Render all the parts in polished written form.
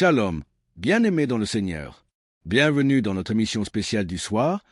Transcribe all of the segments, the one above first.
Shalom, bien-aimés dans le Seigneur. Bienvenue dans notre émission spéciale du soir,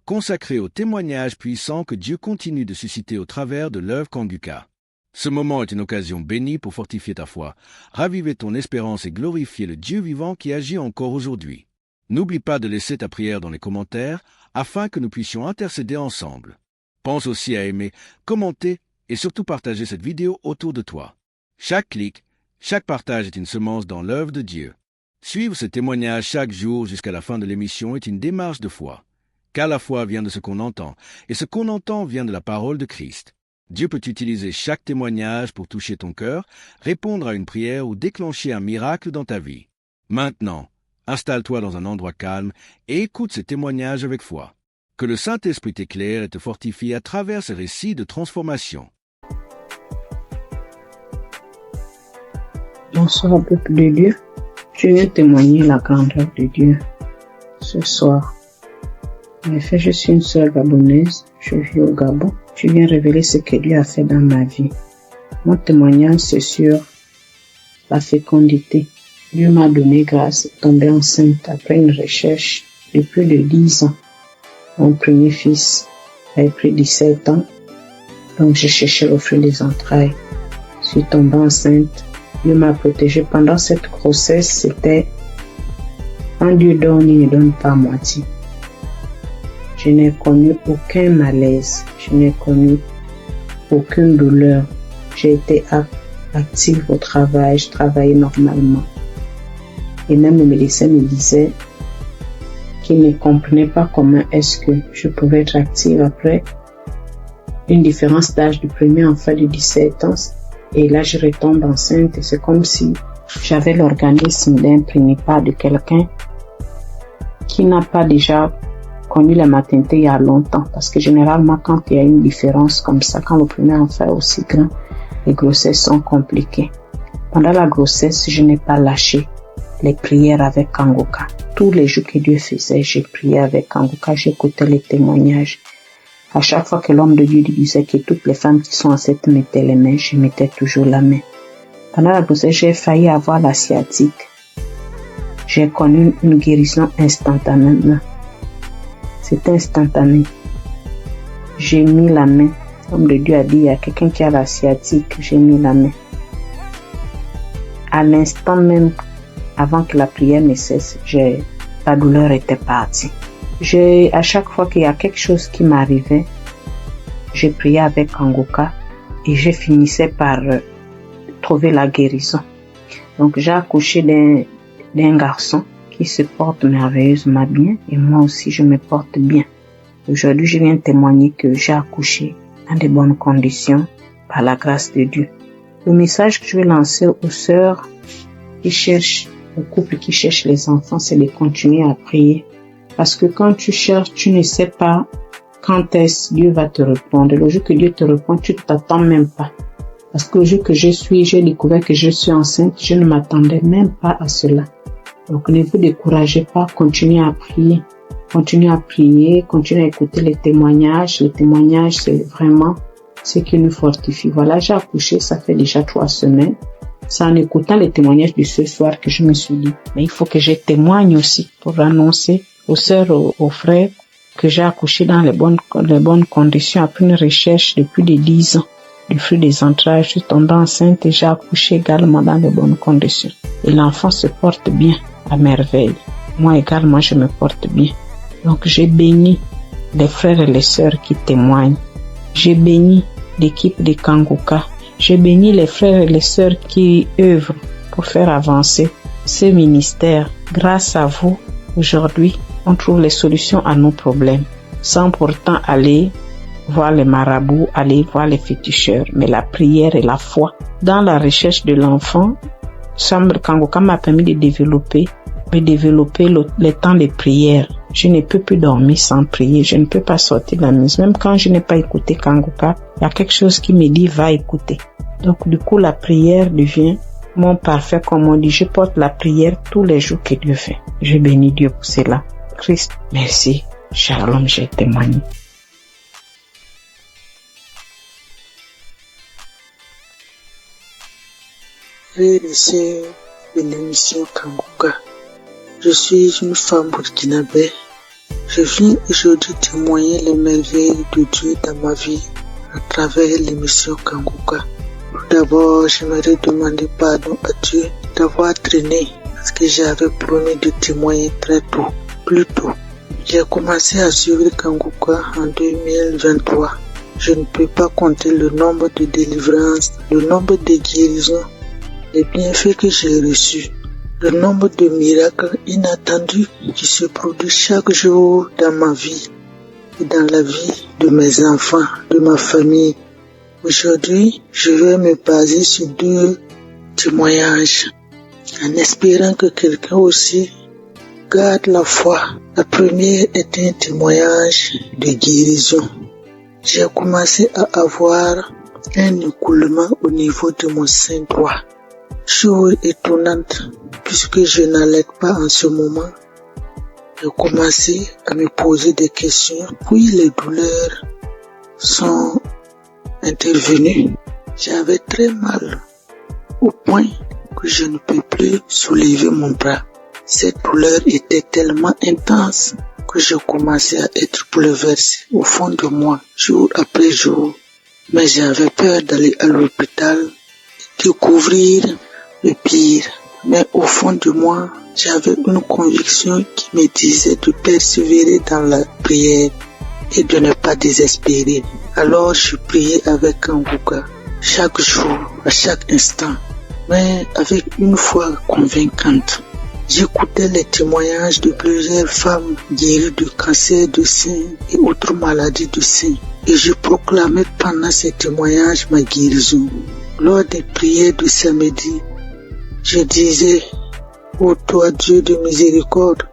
consacrée aux témoignages puissants que Dieu continue de susciter au travers de l'œuvre Kanguka. Ce moment est une occasion bénie pour fortifier ta foi, raviver ton espérance et glorifier le Dieu vivant qui agit encore aujourd'hui. N'oublie pas de laisser ta prière dans les commentaires afin que nous puissions intercéder ensemble. Pense aussi à aimer, commenter et surtout partager cette vidéo autour de toi. Chaque clic, chaque partage est une semence dans l'œuvre de Dieu. Suivre ce témoignage chaque jour jusqu'à la fin de l'émission est une démarche de foi. Car la foi vient de ce qu'on entend, et ce qu'on entend vient de la parole de Christ. Dieu peut utiliser chaque témoignage pour toucher ton cœur, répondre à une prière ou déclencher un miracle dans ta vie. Maintenant, installe-toi dans un endroit calme et écoute ces témoignages avec foi. Que le Saint-Esprit t'éclaire et te fortifie à travers ces récits de transformation. Bonsoir, peuple de Dieu. Je viens témoigner la grandeur de Dieu ce soir. En effet, je suis une sœur gabonaise. Je vis au Gabon. Je viens révéler ce que Dieu a fait dans ma vie. Mon témoignage, c'est sur la fécondité. Dieu m'a donné grâce de tomber enceinte après une recherche de plus de 10 ans. Mon premier fils avait pris 17 ans. Donc, j'ai cherché le fruit des entrailles. Je suis tombée enceinte. Dieu m'a protégée pendant cette grossesse. C'était quand Dieu donne, il ne donne pas à moitié. Je n'ai connu aucun malaise. Je n'ai connu aucune douleur. J'ai été active au travail. Je travaillais normalement. Et même le médecin me disait qu'il ne comprenait pas comment est-ce que je pouvais être active après une différence d'âge du premier enfant de 17 ans. Et là, je retombe enceinte et c'est comme si j'avais l'organisme d'un prénipat de quelqu'un qui n'a pas déjà connu la maternité il y a longtemps. Parce que généralement, quand il y a une différence comme ça, quand le premier enfant est aussi grand, les grossesses sont compliquées. Pendant la grossesse, je n'ai pas lâché les prières avec Kanguka. Tous les jours que Dieu faisait, j'ai prié avec Kanguka, j'écoutais les témoignages. À chaque fois que l'homme de Dieu disait que toutes les femmes qui sont enceintes mettaient les mains, je mettais toujours la main. Pendant la grossesse, j'ai failli avoir la sciatique. J'ai connu une guérison instantanément. C'était instantané. J'ai mis la main. L'homme de Dieu a dit, il y a quelqu'un qui a la sciatique. J'ai mis la main. À l'instant même, avant que la prière ne cesse, la douleur était partie. À chaque fois qu'il y a quelque chose qui m'arrivait, je priais avec Kanguka et je finissais par trouver la guérison. Donc j'ai accouché d'un garçon qui se porte merveilleusement bien et moi aussi je me porte bien. Aujourd'hui, je viens témoigner que j'ai accouché dans de bonnes conditions par la grâce de Dieu. Le message que je vais lancer aux sœurs qui cherchent, aux couples qui cherchent les enfants, c'est de continuer à prier. Parce que quand tu cherches, tu ne sais pas quand est-ce Dieu va te répondre. Le jour que Dieu te répond, tu ne t'attends même pas. Parce que le jour que j'ai découvert que je suis enceinte, je ne m'attendais même pas à cela. Donc ne vous découragez pas, continuez à prier. Continuez à prier, continuez à écouter les témoignages. Les témoignages, c'est vraiment ce qui nous fortifie. Voilà, j'ai accouché, ça fait déjà 3 semaines. C'est en écoutant les témoignages de ce soir que je me suis dit, mais il faut que je témoigne aussi pour annoncer aux sœurs, aux frères, que j'ai accouché dans les bonnes conditions après une recherche de plus de 10 ans. Du fruit des entrailles, je suis tombée enceinte et j'ai accouché également dans les bonnes conditions. Et l'enfant se porte bien, à merveille. Moi également, je me porte bien. Donc j'ai béni les frères et les sœurs qui témoignent. J'ai béni l'équipe de Kanguka. J'ai béni les frères et les sœurs qui œuvrent pour faire avancer ce ministère. Grâce à vous, aujourd'hui, on trouve les solutions à nos problèmes, sans pourtant aller voir les marabouts, aller voir les féticheurs, mais la prière et la foi. Dans la recherche de l'enfant, Kanguka m'a permis de développer le temps de prière. Je ne peux plus dormir sans prier, je ne peux pas sortir de la maison. Même quand je n'ai pas écouté Kanguka, il y a quelque chose qui me dit va écouter. Donc du coup, la prière devient mon parfait, comme on dit. Je porte la prière tous les jours que Dieu fait. Je bénis Dieu pour cela. Christ, merci. Shalom, j'ai témoigné. Frères et sœurs, de l'émission Kanguka. Je suis une femme burkinabé. Je viens aujourd'hui témoigner les merveilles de Dieu dans ma vie à travers l'émission Kanguka. Tout d'abord, j'aimerais demander pardon à Dieu d'avoir traîné parce que j'avais promis de témoigner très tôt, plus tôt. J'ai commencé à suivre Kanguka en 2023. Je ne peux pas compter le nombre de délivrances, le nombre de guérisons, les bienfaits que j'ai reçus, le nombre de miracles inattendus qui se produisent chaque jour dans ma vie et dans la vie de mes enfants, de ma famille. Aujourd'hui, je vais me baser sur 2 témoignages en espérant que quelqu'un aussi garde la foi. La première est un témoignage de guérison. J'ai commencé à avoir un écoulement au niveau de mon sein droit. Chose étonnante, puisque je n'allais pas en ce moment. J'ai commencé à me poser des questions, puis les douleurs sont intervenues. J'avais très mal, au point que je ne peux plus soulever mon bras. Cette douleur était tellement intense que je commençais à être bouleversé au fond de moi, jour après jour. Mais j'avais peur d'aller à l'hôpital, découvrir le pire. Mais au fond de moi, j'avais une conviction qui me disait de persévérer dans la prière et de ne pas désespérer. Alors je priais avec Kanguka, chaque jour, à chaque instant, mais avec une foi convaincante. J'écoutais les témoignages de plusieurs femmes guéries du cancer du sein et autres maladies du sein. Et je proclamais pendant ces témoignages ma guérison. Lors des prières du samedi, je disais, ô toi Dieu de miséricorde,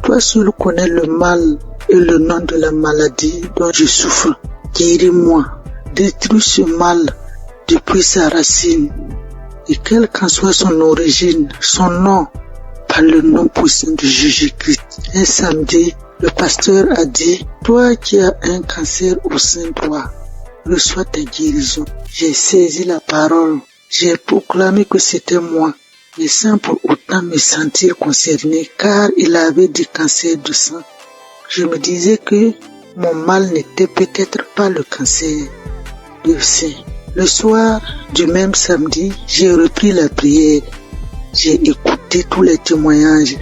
toi seul connais le mal et le nom de la maladie dont je souffre. Guéris-moi, détruis ce mal depuis sa racine. Et quelle qu'en soit son origine, son nom, par le nom puissant de Jésus-Christ. Un samedi, le pasteur a dit, toi qui as un cancer au sein droit, reçois ta guérison. J'ai saisi la parole, j'ai proclamé que c'était moi, mais sans pour autant me sentir concerné, car il avait du cancer du sang. Je me disais que mon mal n'était peut-être pas le cancer du sein. Le soir du même samedi, j'ai repris la prière. J'ai écouté tous les témoignages.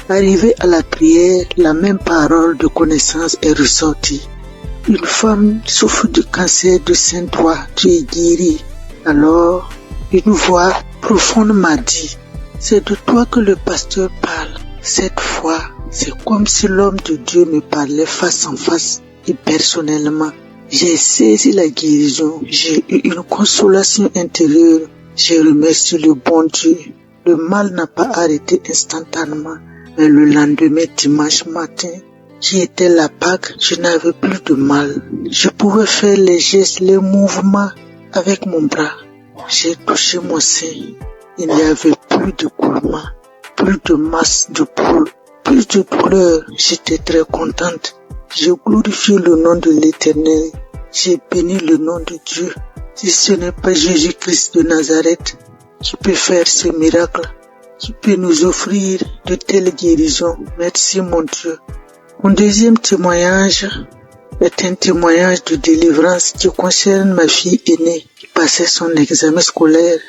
Arrivé à la prière, la même parole de connaissance est ressortie. Une femme souffre du cancer du sein droit, tu es guérie. Alors, une voix profonde m'a dit, c'est de toi que le pasteur parle. Cette fois, c'est comme si l'homme de Dieu me parlait face en face et personnellement. J'ai saisi la guérison, j'ai eu une consolation intérieure. J'ai remercié le bon Dieu. Le mal n'a pas arrêté instantanément, mais le lendemain, dimanche matin, qui était la Pâque, je n'avais plus de mal. Je pouvais faire les gestes, les mouvements avec mon bras. J'ai touché mon sein. Il n'y avait plus de coulement, plus de masse de poule, plus de douleur. J'étais très contente. J'ai glorifié le nom de l'Éternel. J'ai béni le nom de Dieu. Si ce n'est pas Jésus-Christ de Nazareth qui peut faire ce miracle, qui peut nous offrir de telles guérisons. Merci mon Dieu. Mon deuxième témoignage est un témoignage de délivrance qui concerne ma fille aînée qui passait son examen scolaire.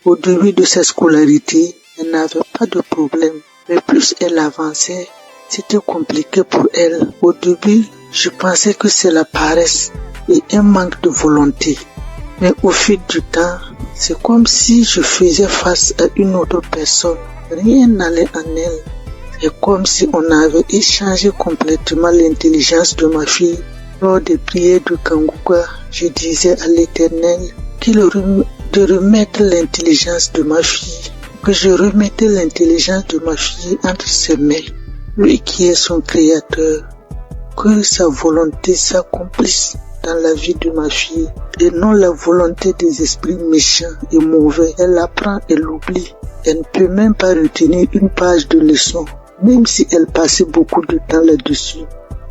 Au début de sa scolarité, elle n'avait pas de problème, mais plus elle avançait, c'était compliqué pour elle. Au début, je pensais que c'est la paresse et un manque de volonté. Mais au fil du temps, c'est comme si je faisais face à une autre personne. Rien n'allait en elle. C'est comme si on avait échangé complètement l'intelligence de ma fille. Lors des prières de Kanguka, je disais à l'Éternel de remettre l'intelligence de ma fille, que je remettais l'intelligence de ma fille entre ses mains. Lui qui est son créateur, que sa volonté s'accomplisse dans la vie de ma fille et non la volonté des esprits méchants et mauvais. Elle apprend et l'oublie. Elle ne peut même pas retenir une page de leçon, même si elle passait beaucoup de temps là-dessus.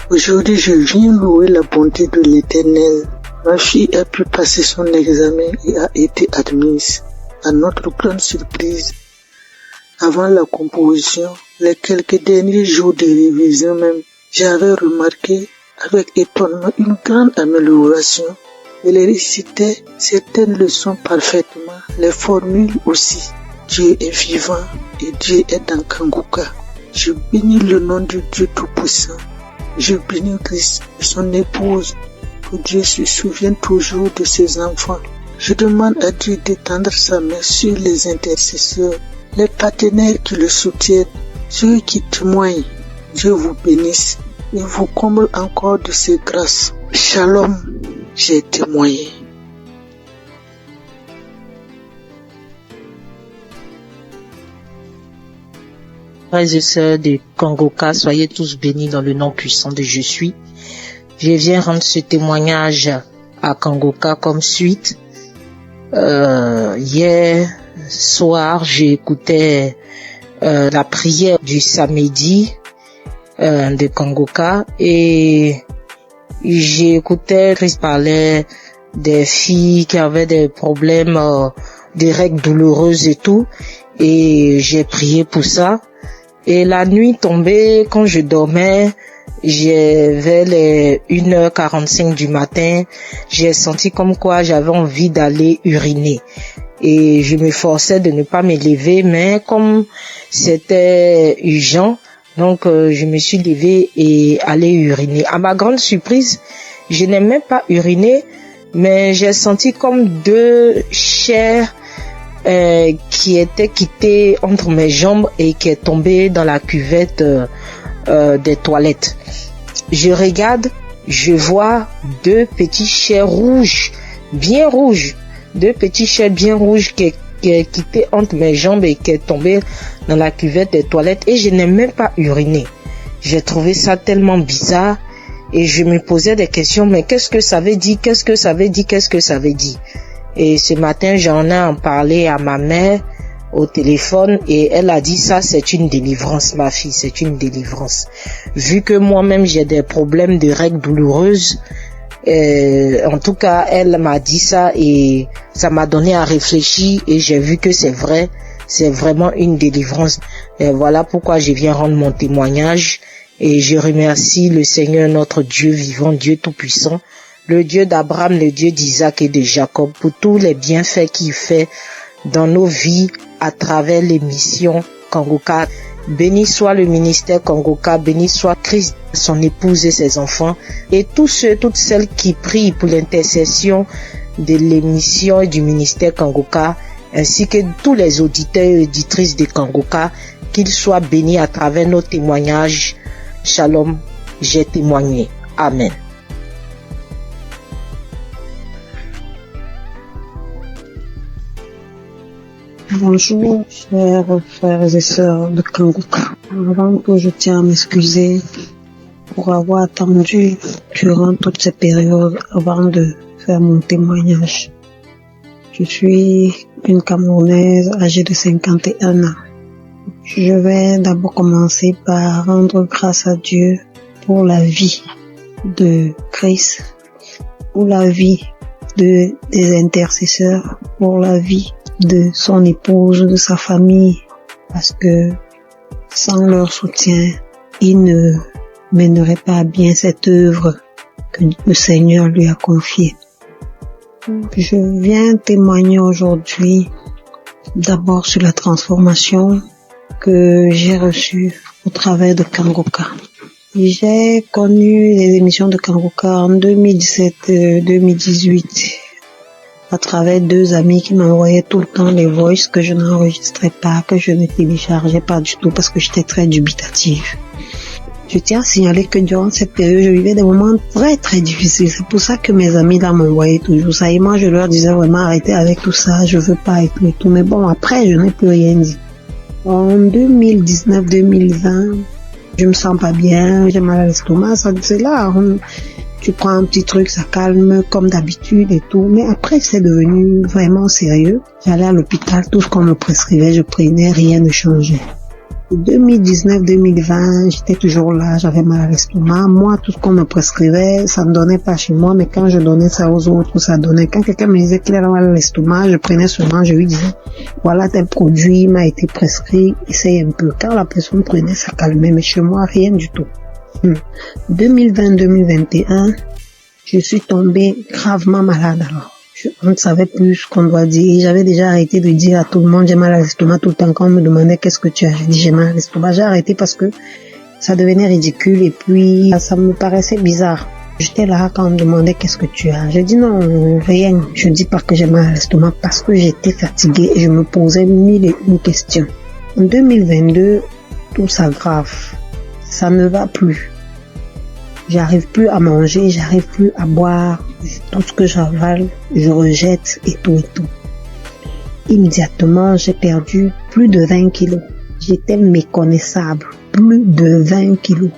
Aujourd'hui, je viens louer la bonté de l'Éternel. Ma fille a pu passer son examen et a été admise. À notre grande surprise, avant la composition, les quelques derniers jours de révision même, j'avais remarqué avec étonnement une grande amélioration. Elle récitait certaines leçons parfaitement, les formules aussi. Dieu est vivant et Dieu est dans Kanguka. Je bénis le nom du Dieu Tout-Puissant. Je bénis Christ et son épouse. Que Dieu se souvienne toujours de ses enfants. Je demande à Dieu d'étendre sa main sur les intercesseurs, les partenaires qui le soutiennent, ceux qui témoignent. Dieu vous bénisse et vous comble encore de ses grâces. Shalom, j'ai témoigné. Frères et sœurs de Kanguka, soyez tous bénis dans le nom puissant de Je suis. Je viens rendre ce témoignage à Kanguka comme suite. Hier soir, j'écoutais la prière du samedi de Kanguka et j'écoutais Christ parlait des filles qui avaient des problèmes, des règles douloureuses et tout, et j'ai prié pour ça. Et la nuit tombée, quand je dormais, vers les 1h45 du matin, j'ai senti comme quoi j'avais envie d'aller uriner. Et je me forçais de ne pas me lever, mais comme c'était urgent, donc je me suis levée et allé uriner. À ma grande surprise, je n'ai même pas uriné, mais j'ai senti comme deux chairs qui était quittée entre mes jambes et qui est tombée dans la cuvette des toilettes. Je regarde, je vois deux petits chairs rouges, bien rouges, deux petits chairs bien rouges qui est quitté entre mes jambes et qui est tombé dans la cuvette des toilettes et je n'ai même pas uriné. J'ai trouvé ça tellement bizarre et je me posais des questions, mais qu'est-ce que ça veut dire, qu'est-ce que ça veut dire, qu'est-ce que ça veut dire? Et ce matin, j'en ai parlé à ma mère au téléphone et elle a dit ça, c'est une délivrance, ma fille, c'est une délivrance. Vu que moi-même j'ai des problèmes de règles douloureuses, en tout cas, elle m'a dit ça et ça m'a donné à réfléchir et j'ai vu que c'est vrai, c'est vraiment une délivrance. Et voilà pourquoi je viens rendre mon témoignage et je remercie le Seigneur, notre Dieu vivant, Dieu tout-puissant, le Dieu d'Abraham, le Dieu d'Isaac et de Jacob, pour tous les bienfaits qu'il fait dans nos vies à travers les missions Kanguka. Béni soit le ministère Kanguka, béni soit Christ, son épouse et ses enfants, et tous ceux, toutes celles qui prient pour l'intercession de l'émission et du ministère Kanguka, ainsi que tous les auditeurs et auditrices de Kanguka, qu'ils soient bénis à travers nos témoignages. Shalom, j'ai témoigné. Amen. Bonjour, chers frères et sœurs de Kanguka. Avant tout, je tiens à m'excuser pour avoir attendu durant toutes ces périodes avant de faire mon témoignage. Je suis une Camerounaise âgée de 51 ans. Je vais d'abord commencer par rendre grâce à Dieu pour la vie de Christ, pour la vie des intercesseurs, pour la vie de son épouse, de sa famille, parce que sans leur soutien, il ne mènerait pas à bien cette œuvre que le Seigneur lui a confiée. Je viens témoigner aujourd'hui d'abord sur la transformation que j'ai reçue au travers de Kanguka. J'ai connu les émissions de Kanguka en 2017-2018 à travers deux amis qui m'envoyaient tout le temps les voices que je n'enregistrais pas, que je ne téléchargeais pas du tout parce que j'étais très dubitative. Je tiens à signaler que durant cette période, je vivais des moments très très difficiles. C'est pour ça que mes amis là m'envoyaient toujours ça. Et moi, je leur disais vraiment arrêtez avec tout ça, je veux pas et tout. Mais bon, après, je n'ai plus rien dit. En 2019-2020, je me sens pas bien, j'ai mal à l'estomac, c'est là. Tu prends un petit truc, ça calme comme d'habitude et tout. Mais après, c'est devenu vraiment sérieux. J'allais à l'hôpital, tout ce qu'on me prescrivait, je prenais, rien ne changeait. 2019-2020, j'étais toujours là, j'avais mal à l'estomac. Moi, tout ce qu'on me prescrivait, ça ne donnait pas chez moi, mais quand je donnais ça aux autres, ça donnait. Quand quelqu'un me disait qu'il avait mal à l'estomac, je prenais seulement, je lui disais, voilà tel produit m'a été prescrit, essaye un peu. Quand la personne prenait, ça calmait, mais chez moi, rien du tout. 2020-2021, je suis tombée gravement malade alors. On ne savait plus ce qu'on doit dire. J'avais déjà arrêté de dire à tout le monde j'ai mal à l'estomac tout le temps. Quand on me demandait qu'est-ce que tu as, j'ai dit j'ai mal à l'estomac. J'ai arrêté parce que ça devenait ridicule et puis ça me paraissait bizarre. J'étais là quand on me demandait qu'est-ce que tu as. J'ai dit non, rien. Je dis pas que j'ai mal à l'estomac parce que j'étais fatiguée et je me posais mille et une questions. En 2022, tout s'aggrave. Ça ne va plus. J'arrive plus à manger, j'arrive plus à boire. Tout ce que j'avale, je rejette et tout et tout. Immédiatement, j'ai perdu plus de 20 kilos. J'étais méconnaissable. Plus de 20 kilos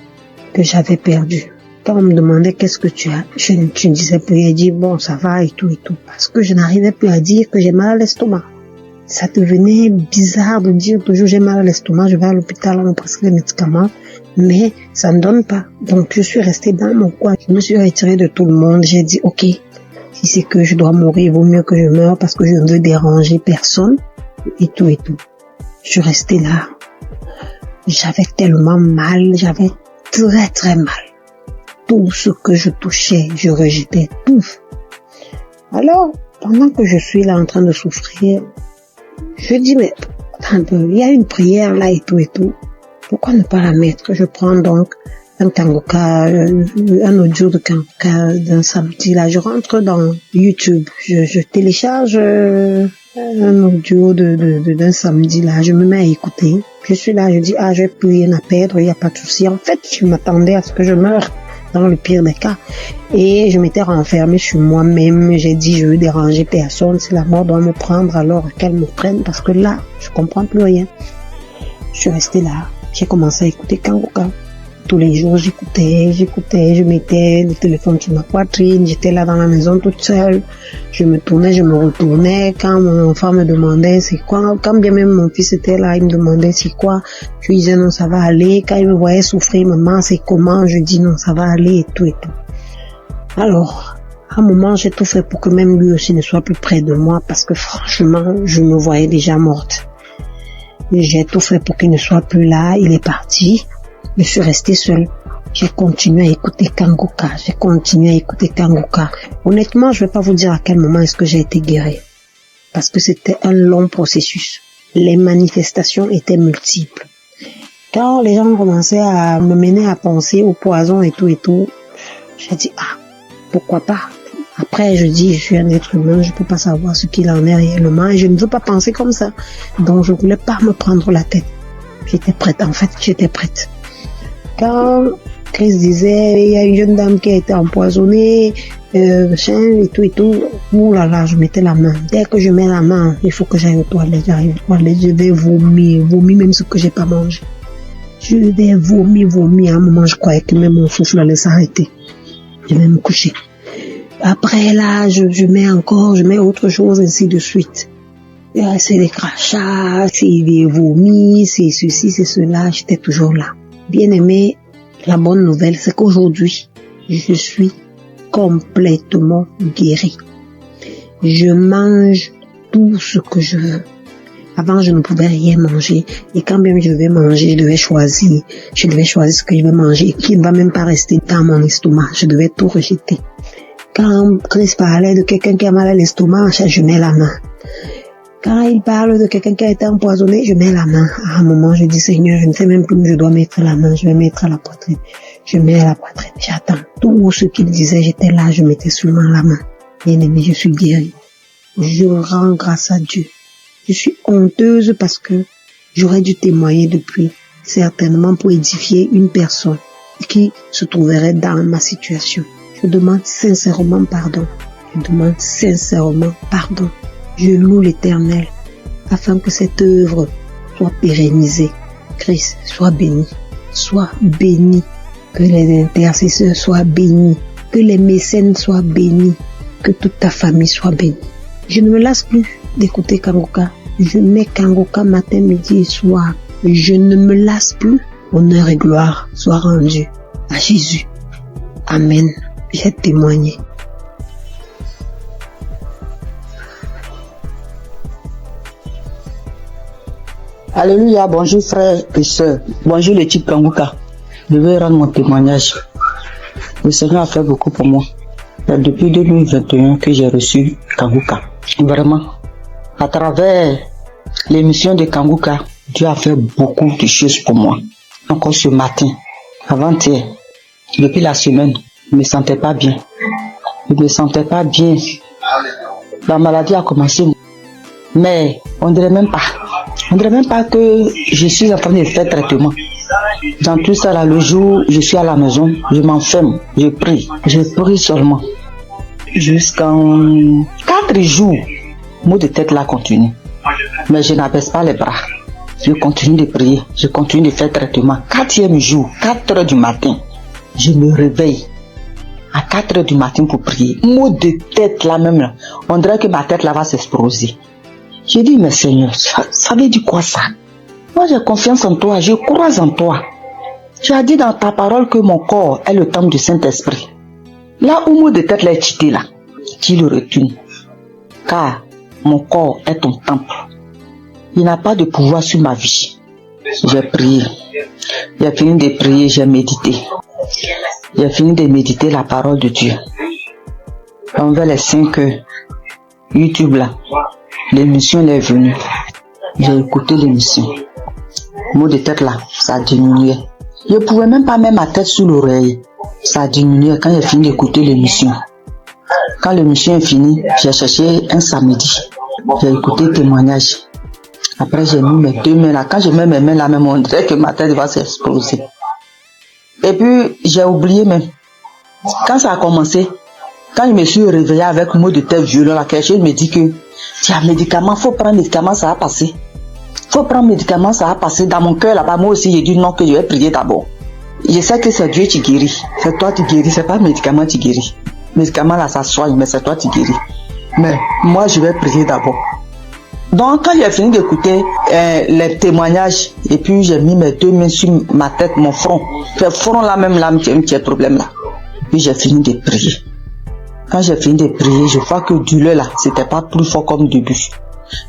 que j'avais perdu. Quand on me demandait qu'est-ce que tu as, je ne disais plus, j'ai dit bon ça va et tout et tout. Parce que je n'arrivais plus à dire que j'ai mal à l'estomac. Ça devenait bizarre de dire toujours j'ai mal à l'estomac, je vais à l'hôpital, on me prescrit des médicaments. Mais ça ne donne pas. Donc je suis restée dans mon coin. Je me suis retirée de tout le monde. J'ai dit ok, si c'est que je dois mourir, il vaut mieux que je meure parce que je ne veux déranger personne et tout et tout. Je suis restée là. J'avais tellement mal, j'avais très très mal. Tout ce que je touchais, je rejetais tout. Alors, pendant que je suis là en train de souffrir, je dis mais attends un peu, il y a une prière là et tout et tout. Pourquoi ne pas la mettre? Je prends donc un kangoka, un audio de kangoka d'un samedi là. Je rentre dans YouTube, je télécharge un audio d'un samedi là. Je me mets à écouter. Je suis là, je dis j'ai plus rien à perdre, il n'y a pas de souci. En fait, je m'attendais à ce que je meure dans le pire des cas. Et je m'étais renfermée sur moi-même. J'ai dit je veux déranger personne. Si la mort doit me prendre, alors qu'elle me prenne parce que là, je comprends plus rien. Je suis restée là. J'ai commencé à écouter Kangoka. Tous les jours, j'écoutais, je mettais le téléphone sur ma poitrine, j'étais là dans la maison toute seule. Je me tournais, je me retournais. Quand mon enfant me demandait c'est quoi, quand bien même mon fils était là, il me demandait c'est quoi, je lui disais non, ça va aller. Quand il me voyait souffrir, maman, c'est comment, je dis non, ça va aller et tout et tout. Alors, à un moment, j'ai tout fait pour que même lui aussi ne soit plus près de moi parce que franchement, je me voyais déjà morte. J'ai tout fait pour qu'il ne soit plus là, il est parti. Je suis restée seule. J'ai continué à écouter Kangoka. Honnêtement, je vais pas vous dire à quel moment est-ce que j'ai été guérie. Parce que c'était un long processus. Les manifestations étaient multiples. Quand les gens commençaient à me mener à penser au poison et tout, j'ai dit, pourquoi pas? Après, je dis, je suis un être humain, je peux pas savoir ce qu'il en est réellement et je ne veux pas penser comme ça. Donc, je voulais pas me prendre la tête. J'étais prête. Quand Chris disait, il y a une jeune dame qui a été empoisonnée, et tout, ouh là là, je mettais la main. Dès que je mets la main, il faut que j'aille aux toilettes, je vais vomir même ce que j'ai pas mangé. Je vais vomir. À un moment, je croyais que même mon souffle allait s'arrêter. Je vais me coucher. Après là, je mets autre chose, ainsi de suite. C'est des crachats, c'est des vomis, c'est ceci, c'est cela, j'étais toujours là. Bien aimé, la bonne nouvelle, c'est qu'aujourd'hui, je suis complètement guérie. Je mange tout ce que je veux. Avant, je ne pouvais rien manger. Et quand même je devais manger, je devais choisir ce que je vais manger et qui ne va même pas rester dans mon estomac. Je devais tout rejeter. Quand Chris parlait de quelqu'un qui a mal à l'estomac, je mets la main. Quand il parle de quelqu'un qui a été empoisonné, je mets la main. À un moment, je dis, Seigneur, je ne sais même plus où je dois mettre la main. Je vais mettre à la poitrine. Je mets à la poitrine. J'attends. Tout ce qu'il disait, j'étais là, je mettais seulement la main. Bien aimé, je suis guérie. Je rends grâce à Dieu. Je suis honteuse parce que j'aurais dû témoigner depuis, certainement pour édifier une personne qui se trouverait dans ma situation. Je demande sincèrement pardon. Je loue l'Éternel afin que cette œuvre soit pérennisée. Christ, sois béni. Que les intercesseurs soient bénis. Que les mécènes soient bénis. Que toute ta famille soit bénie. Je ne me lasse plus d'écouter Kangoka. Je mets Kangoka matin, midi et soir. Je ne me lasse plus. Honneur et gloire soient rendus à Jésus. Amen. J'ai témoigné. Alléluia, bonjour frères et sœurs. Bonjour l'équipe Kanguka. Je vais rendre mon témoignage. Le Seigneur a fait beaucoup pour moi. C'est depuis 2021 que j'ai reçu Kanguka. Vraiment, à travers l'émission de Kanguka, Dieu a fait beaucoup de choses pour moi. Encore ce matin, avant-hier, depuis la semaine, je ne me sentais pas bien. Je ne me sentais pas bien. La maladie a commencé. Mais on dirait même pas que je suis en train de faire traitement. Dans tout ça, là, le jour où je suis à la maison, je m'enferme, je prie seulement. Jusqu'en 4 jours, le mot de tête là continue. Mais je n'abaisse pas les bras. Je continue de prier, je continue de faire traitement. 4e jour, 4 heures du matin, je me réveille à 4 heures du matin pour prier. Mot de tête là même là, on dirait que ma tête là va s'exploser. J'ai dit, mais Seigneur, ça veut dire quoi ça? Moi j'ai confiance en toi, je crois en toi. Tu as dit dans ta parole que mon corps est le temple du Saint-Esprit. Là où mot de tête là est quitté là, tu le retournes. Car mon corps est ton temple. Il n'a pas de pouvoir sur ma vie. J'ai prié. J'ai fini de prier, j'ai médité. J'ai fini de méditer la parole de Dieu. Envers les 5 YouTube là, l'émission est venue. J'ai écouté l'émission. Mot de tête là, ça diminuait. Je ne pouvais même pas mettre ma tête sous l'oreille. Ça diminuait quand j'ai fini d'écouter l'émission. Quand l'émission est finie, j'ai cherché un samedi. J'ai écouté le témoignage. Après, j'ai mis mes 2 mains là. Quand je mets mes mains là, même on dirait que ma tête va s'exploser. Et puis, j'ai oublié même. Quand ça a commencé, quand je me suis réveillé avec un mot de tête violent, là, quelque chose me dit que tiens, médicament, faut prendre médicament, ça va passer. Faut prendre médicament, ça va passer. Dans mon cœur là-bas, moi aussi, j'ai dit non, que je vais prier d'abord. Je sais que c'est Dieu qui guérit. C'est toi qui guéris, c'est pas le médicament qui guérit. Le médicament là, ça soigne, mais c'est toi qui guéris. Mais moi, je vais prier d'abord. Donc, quand j'ai fini d'écouter les témoignages, et puis j'ai mis mes 2 mains sur ma tête, mon front. Le front là même, là, un petit problème là. Puis j'ai fini de prier. Quand j'ai fini de prier, je vois que douleur là, c'était pas plus fort comme début.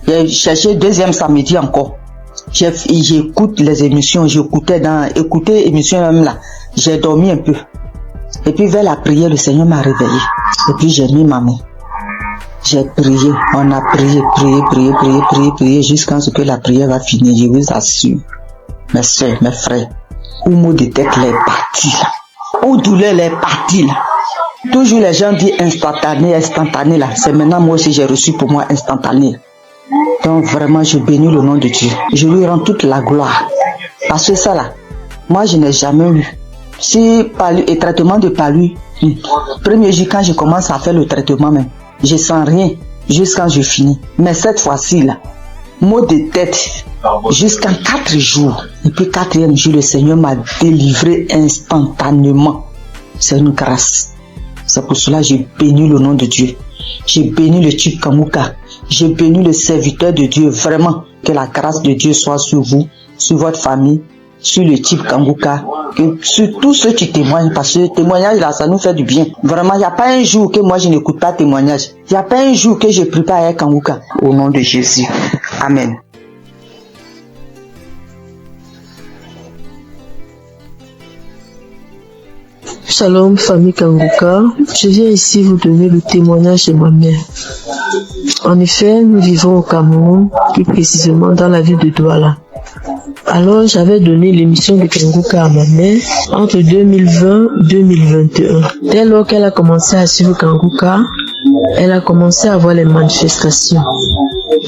J'ai cherché 2e samedi encore. J'écoute les émissions, écouter émissions même là. J'ai dormi un peu. Et puis vers la prière, le Seigneur m'a réveillé. Et puis j'ai mis ma main. J'ai prié, on a prié jusqu'à ce que la prière va finir, je vous assure. Mes soeurs, mes frères, où mot de tête est parti là, où douleur est parti là. Toujours les gens disent instantané là, c'est maintenant moi aussi j'ai reçu pour moi instantané. Donc vraiment je bénis le nom de Dieu, je lui rends toute la gloire. Parce que ça là, moi je n'ai jamais eu. Si palu et traitement de palu, premier jour quand je commence à faire le traitement même, je sens rien jusqu'à je finis. Mais cette fois-ci là, mot de tête jusqu'à 4 jours. Et puis 4e jour, le Seigneur m'a délivré instantanément. C'est une grâce. C'est pour cela que j'ai béni le nom de Dieu. J'ai béni le type Kanguka. J'ai béni le serviteur de Dieu. Vraiment, que la grâce de Dieu soit sur vous, sur votre famille, sur le type Kanguka, sur tous ceux qui témoignent, parce que le témoignage là, ça nous fait du bien. Vraiment, il n'y a pas un jour que moi je n'écoute pas témoignage. Il n'y a pas un jour que je ne prie pas avec Kanguka. Au nom de Jésus. Amen. Shalom, famille Kanguka. Je viens ici vous donner le témoignage de ma mère. En effet, nous vivons au Cameroun, plus précisément dans la ville de Douala. Alors, j'avais donné l'émission de Kanguka à ma mère entre 2020 et 2021. Dès lors qu'elle a commencé à suivre Kanguka, elle a commencé à voir les manifestations.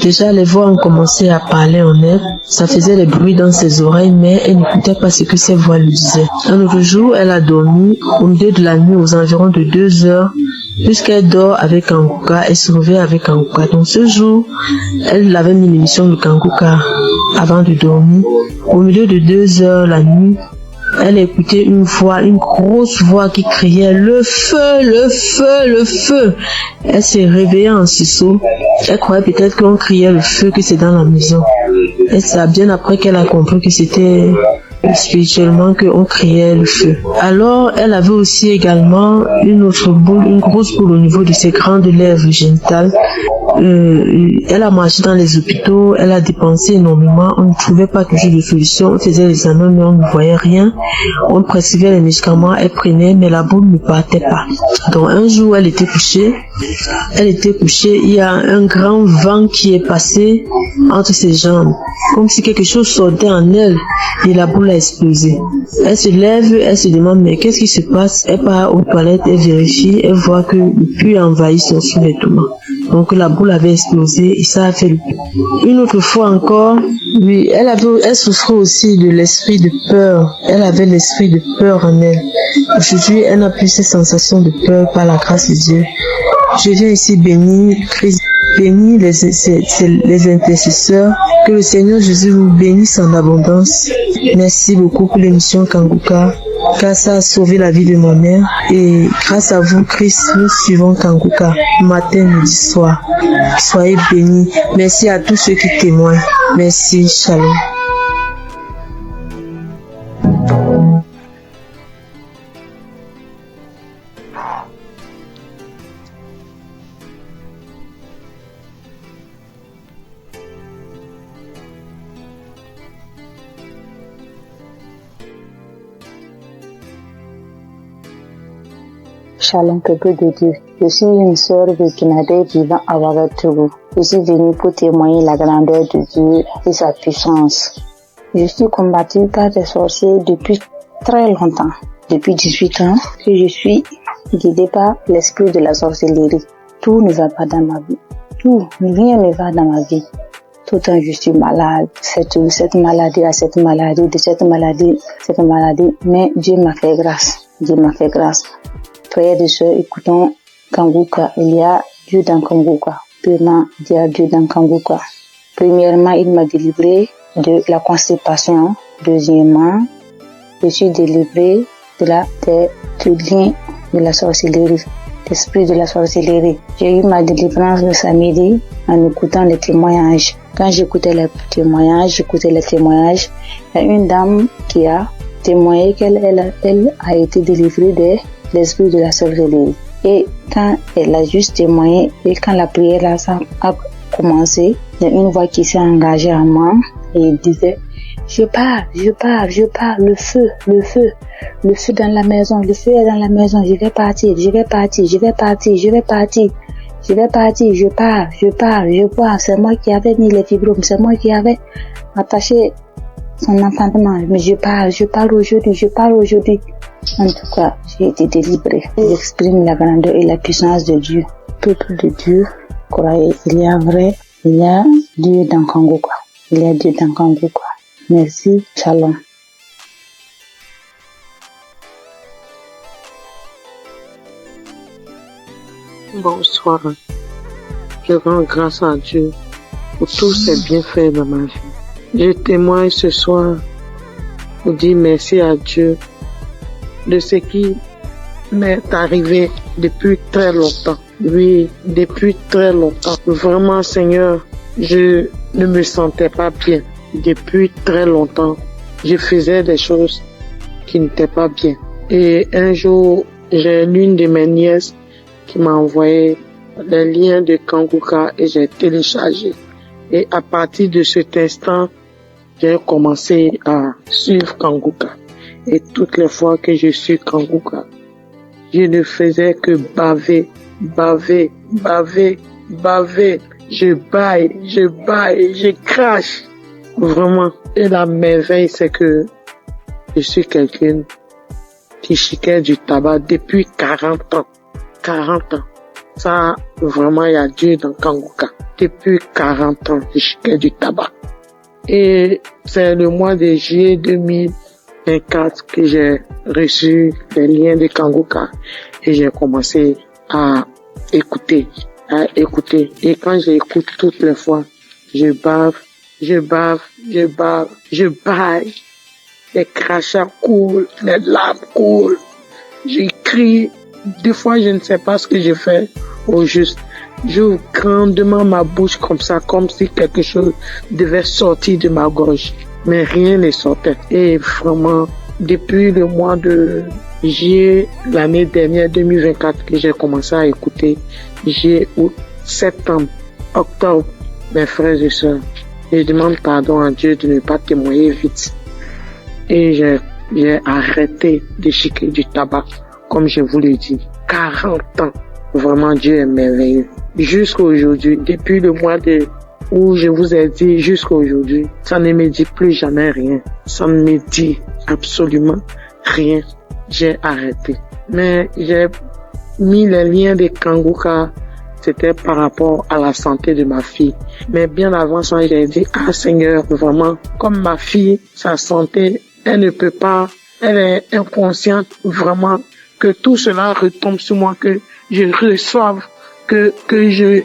Déjà, les voix ont commencé à parler en elle. Ça faisait des bruits dans ses oreilles, mais elle n'écoutait pas ce que ses voix lui disaient. Un autre jour, elle a dormi au milieu de la nuit aux environs de 2 heures. Puisqu'elle dort avec Kanguka, elle se réveille avec Kanguka. Donc ce jour, elle avait mis l'émission de Kanguka avant de dormir. Au milieu de 2 heures la nuit, elle écoutait une voix, une grosse voix qui criait le feu, le feu, le feu. Elle s'est réveillée en sursaut. Elle croyait peut-être qu'on criait le feu, que c'est dans la maison. Et c'est bien après qu'elle a compris que c'était spirituellement qu'on criait le feu. Alors, elle avait aussi également une autre boule, une grosse boule au niveau de ses grandes lèvres génitales. Elle a marché dans les hôpitaux, elle a dépensé énormément, on ne trouvait pas toujours de solution, on faisait les examens mais on ne voyait rien, on prescrivait les médicaments, elle prenait mais la boule ne partait pas. Donc un jour elle était couchée, il y a un grand vent qui est passé entre ses jambes, comme si quelque chose sortait en elle et la boule a explosé. Elle se lève, elle se demande mais qu'est-ce qui se passe? Elle part aux toilettes, elle vérifie, elle voit que le puits envahit son sous-vêtement. Donc la boule avait explosé et ça a fait le puits. Une autre fois encore, oui, elle souffrait aussi de l'esprit de peur. Elle avait l'esprit de peur en elle. Aujourd'hui, elle n'a plus ces sensations de peur par la grâce de Dieu. Je viens ici bénir Christ, bénir les intercesseurs. Que le Seigneur Jésus vous bénisse en abondance. Merci beaucoup pour l'émission Kanguka, car ça a sauvé la vie de ma mère. Et grâce à vous, Christ, nous suivons Kanguka, matin, midi, soir. Soyez bénis. Merci à tous ceux qui témoignent. Merci, shalom. Shalom, peuple de Dieu. Je suis une sœur burkinabé vivant à Ouagadougou. Je suis venue pour témoigner la grandeur de Dieu et sa puissance. Je suis combattue par des sorciers depuis très longtemps. Depuis 18 ans que je suis guidée par l'esprit de la sorcellerie. Tout ne va pas dans ma vie. Rien ne va dans ma vie. Tout le temps je suis malade. Cette maladie, mais Dieu m'a fait grâce. Frères et sœurs, écoutons Kanguka. Il y a Dieu dans Kanguka. Premièrement, il y a Dieu dans Kanguka. Premièrement, il m'a délivré de la constipation. Deuxièmement, je suis délivré du lien de la sorcellerie, l'esprit de la sorcellerie. J'ai eu ma délivrance le samedi en écoutant les témoignages. Quand j'écoutais les témoignages, il y a une dame qui a témoigné qu'elle a été délivrée de l'esprit de la sorcellerie. Et quand elle a juste témoigné et quand la prière a commencé, il y a une voix qui s'est engagée en moi et elle disait je pars, le feu dans la maison, le feu est dans la maison, je vais partir, je pars, c'est moi qui avais mis les fibromes, c'est moi qui avais attaché son entendement, mais je pars aujourd'hui. En tout cas, j'ai été délivrée. J'exprime la grandeur et la puissance de Dieu. Peuple de Dieu, croyez, il y a Dieu dans Kanguka. Merci, shalom. Bonsoir. Je rends grâce à Dieu pour tous ses bienfaits dans ma vie. Je témoigne ce soir pour dire merci à Dieu de ce qui m'est arrivé depuis très longtemps. Oui, depuis très longtemps. Vraiment, Seigneur, je ne me sentais pas bien. Depuis très longtemps, je faisais des choses qui n'étaient pas bien. Et un jour, j'ai l'une de mes nièces qui m'a envoyé les liens de Kanguka et j'ai téléchargé. Et à partir de cet instant, j'ai commencé à suivre Kanguka. Et toutes les fois que je suis Kanguka, je ne faisais que baver. Je baille, je crache. Vraiment. Et la merveille, c'est que je suis quelqu'un qui chiquait du tabac depuis 40 ans. 40 ans. Ça, vraiment, il y a Dieu dans Kanguka. Depuis 40 ans, je chiquais du tabac. Et c'est le mois de juillet 2024 que j'ai reçu les liens de Kanguka et j'ai commencé à écouter. Et quand j'écoute toutes les fois, je bave, je baille. les crachats coulent, les larmes coulent. Je crie. Des fois, je ne sais pas ce que je fais au juste. J'ouvre grandement ma bouche comme ça, comme si quelque chose devait sortir de ma gorge. Mais rien ne sortait. Et vraiment, depuis le mois de juillet, l'année dernière, 2024, que j'ai commencé à écouter, juillet, août, septembre, octobre, mes frères et sœurs, je demande pardon à Dieu de ne pas témoigner vite. Et j'ai arrêté de chiquer du tabac, comme je vous l'ai dit. 40 ans. Vraiment, Dieu est merveilleux. Jusqu'à aujourd'hui, depuis le mois où je vous ai dit jusqu'à aujourd'hui, ça ne me dit plus jamais rien. Ça ne me dit absolument rien. J'ai arrêté. Mais j'ai mis les liens de Kanguka, c'était par rapport à la santé de ma fille. Mais bien avant ça, j'ai dit, Seigneur, vraiment, comme ma fille, sa santé, elle ne peut pas, elle est inconsciente, vraiment, que tout cela retombe sur moi, que je reçoive, que j'ai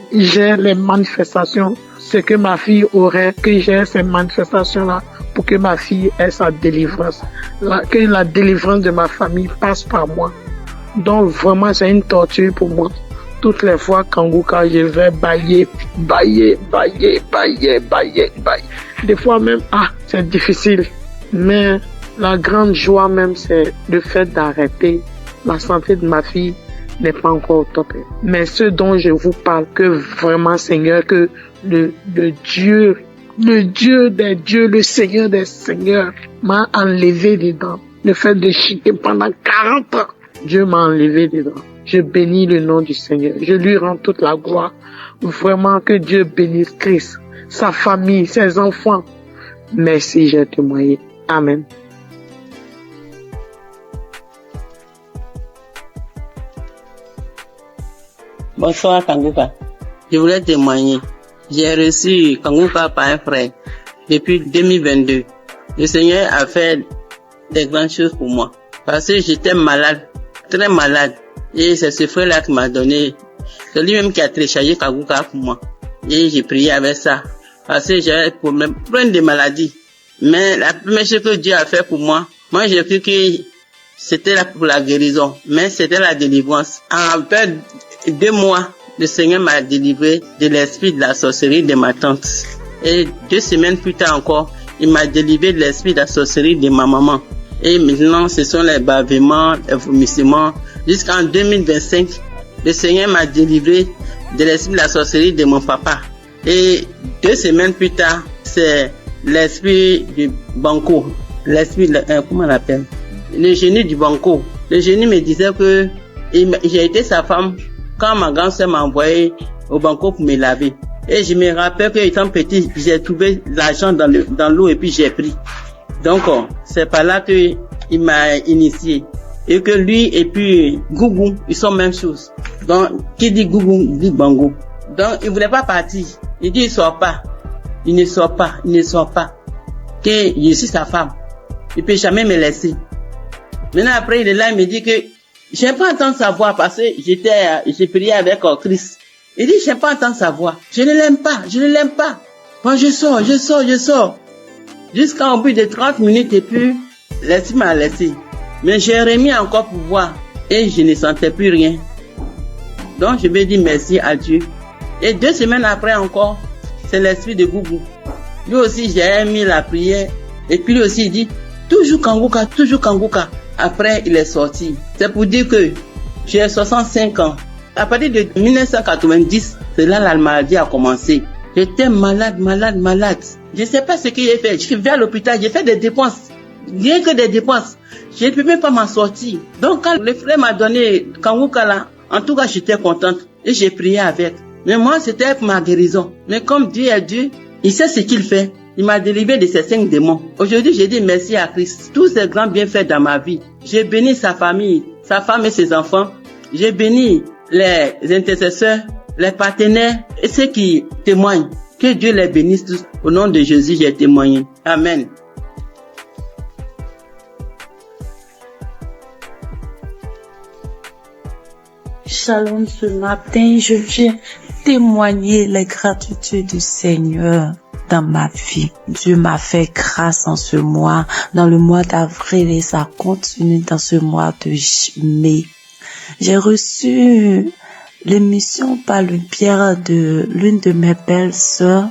les manifestations, ce que ma fille aurait, que j'ai ces manifestations-là pour que ma fille ait sa délivrance, que la délivrance de ma famille passe par moi. Donc vraiment, c'est une torture pour moi. Toutes les fois, Kanguka, je vais bailler. Des fois même, c'est difficile. Mais la grande joie même, c'est le fait d'arrêter. La santé de ma fille n'est pas encore au top. Mais ce dont je vous parle, que vraiment, Seigneur, que le Dieu des dieux, le Seigneur des seigneurs m'a enlevé dedans. Le fait de chier pendant 40 ans, Dieu m'a enlevé dedans. Je bénis le nom du Seigneur. Je lui rends toute la gloire. Vraiment que Dieu bénisse Christ, sa famille, ses enfants. Merci, j'ai témoigné. Amen. Bonsoir Kanguka. Je voulais témoigner. J'ai reçu Kanguka par un frère depuis 2022. Le Seigneur a fait des grandes choses pour moi. Parce que j'étais malade, très malade. Et c'est ce frère-là qui m'a donné, c'est lui-même qui a téléchargé Kanguka pour moi. Et j'ai prié avec ça. Parce que j'avais plein de maladies. Mais la première chose que Dieu a fait pour moi j'ai cru que c'était là pour la guérison. Mais c'était la délivrance. En fait, 2 mois, le Seigneur m'a délivré de l'esprit de la sorcellerie de ma tante. Et 2 semaines plus tard encore, il m'a délivré de l'esprit de la sorcellerie de ma maman. Et maintenant, ce sont les bavements, les vomissements. Jusqu'en 2025, le Seigneur m'a délivré de l'esprit de la sorcellerie de mon papa. Et 2 semaines plus tard, c'est l'esprit du banco. L'esprit, comment on l'appelle? Le génie du banco. Le génie me disait que j'ai été sa femme quand ma grand-sœur m'a envoyé au banco pour me laver. Et je me rappelle qu'étant petit, j'ai trouvé l'argent dans l'eau et puis j'ai pris. Donc, c'est par là qu'il m'a initié. Et que lui et puis Gougou, ils sont même chose. Donc, qui dit Gougou, dit Bango. Donc, il voulait pas partir. Il dit, il sort pas. Il ne sort pas. Que je suis sa femme. Il peut jamais me laisser. Maintenant, après, il est là, il me dit que j'aime pas entendre sa voix parce que j'ai prié avec Christ. Il dit, j'aime pas entendre sa voix. Je ne l'aime pas. Bon, je sors. Jusqu'à au bout de 30 minutes et puis, l'esprit m'a laissé. Mais j'ai remis encore pour voir et je ne sentais plus rien. Donc, je vais dire merci à Dieu. Et 2 semaines après encore, c'est l'esprit de Gougou. Lui aussi, j'ai mis la prière. Et puis lui aussi, il dit, toujours Kanguka. Après, il est sorti. C'est pour dire que j'ai 65 ans. À partir de 1990, c'est là la maladie a commencé. J'étais malade. Je ne sais pas ce que j'ai fait. Je suis vers l'hôpital, j'ai fait des dépenses. Rien que des dépenses. Je ne peux même pas m'en sortir. Donc, quand le frère m'a donné Kanguka là, en tout cas, j'étais contente. Et j'ai prié avec. Mais moi, c'était pour ma guérison. Mais comme Dieu est Dieu, il sait ce qu'il fait. Il m'a délivré de ces 5 démons. Aujourd'hui, j'ai dit merci à Christ. Tous ces grands bienfaits dans ma vie. J'ai béni sa famille, sa femme et ses enfants. J'ai béni les intercesseurs, les partenaires et ceux qui témoignent. Que Dieu les bénisse tous. Au nom de Jésus, j'ai témoigné. Amen. Shalom, ce matin, je viens témoigner les gratitudes du Seigneur dans ma vie. Dieu m'a fait grâce en ce mois, dans le mois d'avril, et ça continue dans ce mois de mai. J'ai reçu l'émission par le biais de l'une de mes belles sœurs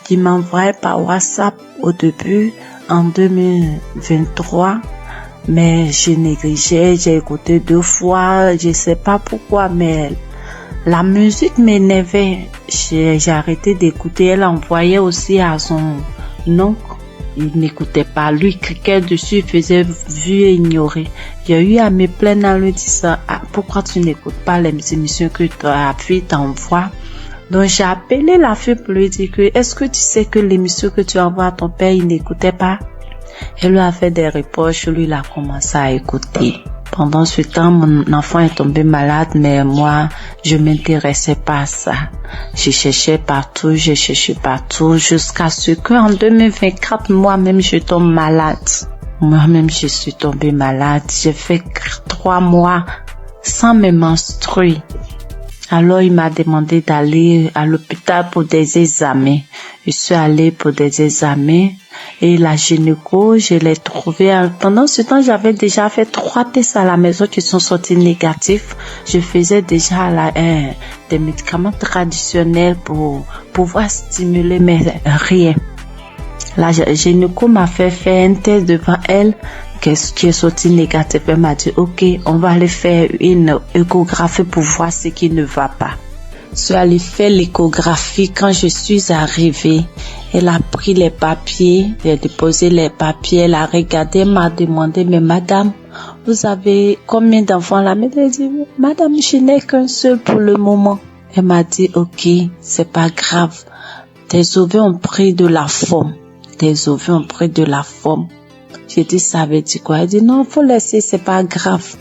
qui m'envoyait par WhatsApp au début en 2023. Mais je négligeais, j'ai écouté 2 fois, je sais pas pourquoi, mais la musique m'énervait. J'ai arrêté d'écouter. Elle envoyait aussi à son oncle. Il n'écoutait pas. Lui, cliquait dessus, il faisait vu et ignorer. J'ai eu à me plaindre en lui disant, pourquoi tu n'écoutes pas les émissions que ta fille t'envoie? Donc, j'ai appelé la fille pour lui dire que, est-ce que tu sais que l'émission que tu envoies à ton père, il n'écoutait pas? Elle lui a fait des reproches, lui, il a commencé à écouter. Pendant ce temps, mon enfant est tombé malade, mais moi, je m'intéressais pas à ça. J'ai cherché partout, jusqu'à ce qu'en 2024, moi-même, je tombe malade. Moi-même, je suis tombée malade. J'ai fait 3 mois sans me menstruer. Alors, il m'a demandé d'aller à l'hôpital pour des examens. Je suis allée pour des examens et la gynéco, je l'ai trouvée. Pendant ce temps, j'avais déjà fait 3 tests à la maison qui sont sortis négatifs. Je faisais déjà des médicaments traditionnels pour pouvoir stimuler, mais rien. La gynéco m'a fait faire un test devant elle qui est sorti négatif. Elle m'a dit, ok, on va aller faire une échographie pour voir ce qui ne va pas. Je suis allée faire l'échographie. Quand je suis arrivée, elle a pris les papiers, elle a déposé les papiers, elle a regardé, elle m'a demandé, mais madame, vous avez combien d'enfants là? Elle a dit, madame, je n'ai qu'un seul pour le moment. Elle m'a dit, ok, c'est pas grave. Tes ovaires ont pris de la forme. J'ai dit, ça veut dire quoi? Elle dit, non, faut laisser, c'est pas grave.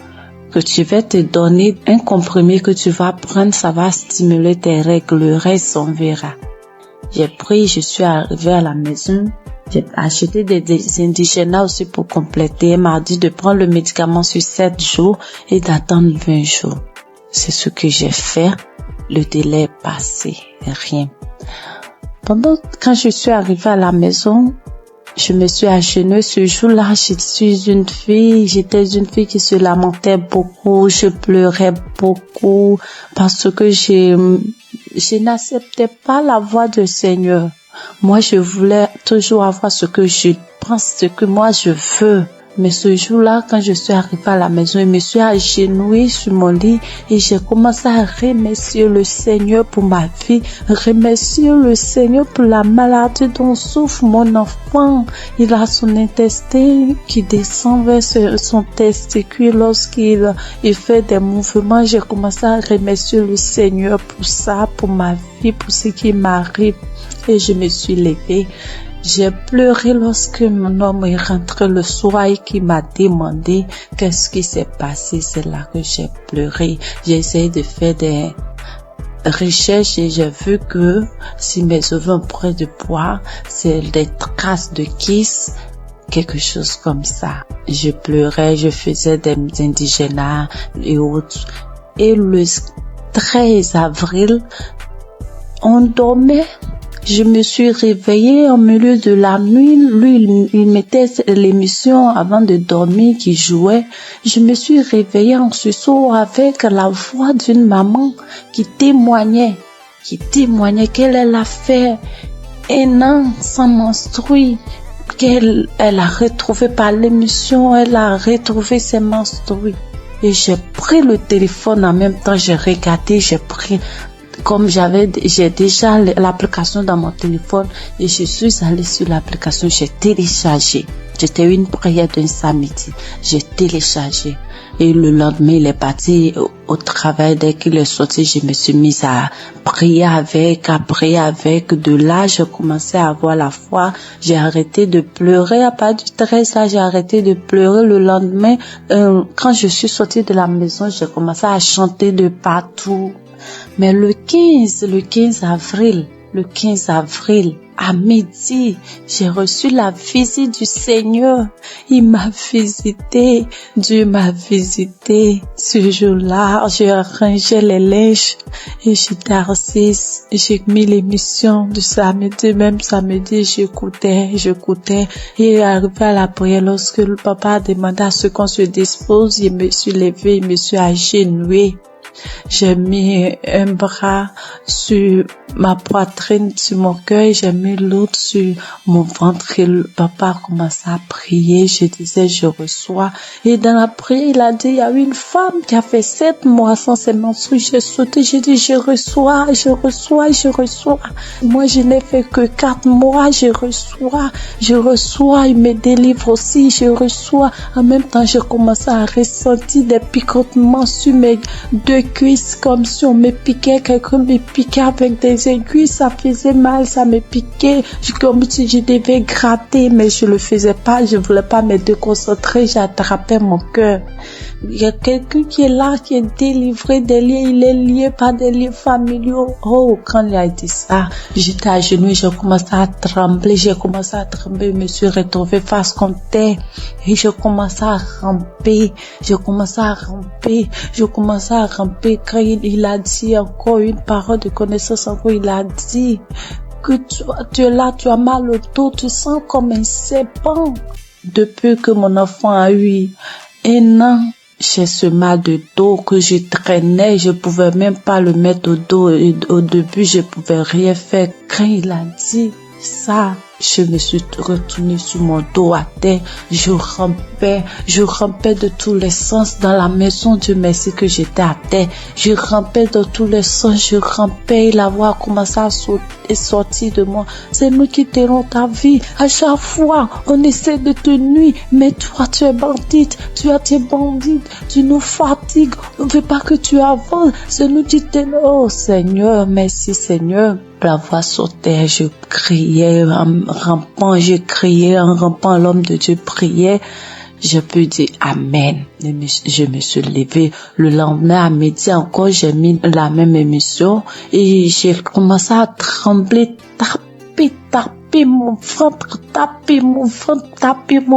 Que tu vas te donner un comprimé que tu vas prendre, ça va stimuler tes règles, le reste, on verra. J'ai pris, je suis arrivée à la maison, j'ai acheté des indigénas aussi pour compléter. Elle m'a dit de prendre le médicament sur 7 jours et d'attendre 20 jours. C'est ce que j'ai fait. Le délai est passé, rien. Quand je suis arrivée à la maison, je me suis agenouillée ce jour-là. J'étais une fille qui se lamentait beaucoup. Je pleurais beaucoup parce que je n'acceptais pas la voix du Seigneur. Moi, je voulais toujours avoir ce que je pense, ce que moi je veux. Mais ce jour-là, quand je suis arrivée à la maison, je me suis agenouillée sur mon lit et j'ai commencé à remercier le Seigneur pour ma vie, remercier le Seigneur pour la maladie dont souffre mon enfant. Il a son intestin qui descend vers son testicule lorsqu'il fait des mouvements. J'ai commencé à remercier le Seigneur pour ça, pour ma vie, pour ce qui m'arrive. Et je me suis levée. J'ai pleuré lorsque mon homme est rentré le soir et qui m'a demandé qu'est-ce qui s'est passé. C'est là que j'ai pleuré. J'ai essayé de faire des recherches et j'ai vu que si mes ovaires ont pris de poids, c'est des traces de kiss, quelque chose comme ça. Je pleurais, je faisais des indigénas et autres. Et le 13 avril, on dormait. Je me suis réveillée au milieu de la nuit. Lui, il mettait l'émission avant de dormir qui jouait. Je me suis réveillée en sursaut avec la voix d'une maman qui témoignait qu'elle a fait 1 an sans menstruer, qu'elle a retrouvé par l'émission, elle a retrouvé ses menstrues. Et j'ai pris le téléphone en même temps, j'ai regardé, comme j'ai déjà l'application dans mon téléphone et je suis allée sur l'application, j'ai téléchargé. C'était une prière d'un samedi. J'ai téléchargé. Et le lendemain, il est parti au travail. Dès qu'il est sorti, je me suis mise à prier avec. De là, j'ai commencé à avoir la foi. J'ai arrêté de pleurer. À partir du 13, là, j'ai arrêté de pleurer. Le lendemain, quand je suis sortie de la maison, j'ai commencé à chanter de partout. Mais le 15 avril, le 15 avril, à midi, j'ai reçu la visite du Seigneur. Il m'a visité, Dieu m'a visité. Ce jour-là, j'ai arrangé les linges et j'étais assise. J'ai mis l'émission du samedi, même samedi, j'écoutais. Et arrivé à la prière, lorsque le papa a demandé à ce qu'on se dispose, je me suis levée, je me suis agenouillée. J'ai mis un bras sur ma poitrine, sur mon cœur, j'ai mis l'autre sur mon ventre et le papa a commencé à prier. Je disais, je reçois. Et dans la prière, il a dit, il y a une femme qui a fait 7 mois sans ses menstrues. J'ai sauté, j'ai dit, je reçois. Moi, je n'ai fait que 4 mois, je reçois. Il me délivre aussi, je reçois. En même temps, j'ai commencé à ressentir des picotements sur mes 2 cuisses, comme si on me piquait, quelqu'un me piquait avec des aiguilles, ça faisait mal, ça me piquait, comme si je devais gratter, mais je le faisais pas, je voulais pas me déconcentrer, j'attrapais mon cœur. Il y a quelqu'un qui est là, qui est délivré des liens, il est lié par des liens familiaux. Oh, quand il a dit ça, j'étais à genoux, j'ai commencé à trembler, je me suis retrouvée face contre terre, et je commençais à ramper, quand il a dit encore une parole de connaissance, encore il a dit que tu es là, tu as mal au dos, tu sens comme un serpent. Depuis que mon enfant a eu 1 an, j'ai ce mal de dos que je traînais, je pouvais même pas le mettre au dos, et au début je pouvais rien faire. Quand il a dit ça, je me suis retournée sur mon dos à terre, je rampais de tous les sens dans la maison. Dieu merci que j'étais à terre, je rampais dans tous les sens, et la voix a commencé à sortir de moi. C'est nous qui t'aurons ta vie. À chaque fois, on essaie de te nuire, mais toi, tu es bandite, tu nous fatigues, on ne veut pas que tu avances. C'est nous qui t'aimons. Oh Seigneur, merci Seigneur. La voix sautait, je criais en rampant, l'homme de Dieu priait. Je peux dire Amen. Je me suis levée. Le lendemain à midi encore, j'ai mis la même émission et j'ai commencé à trembler, taper mon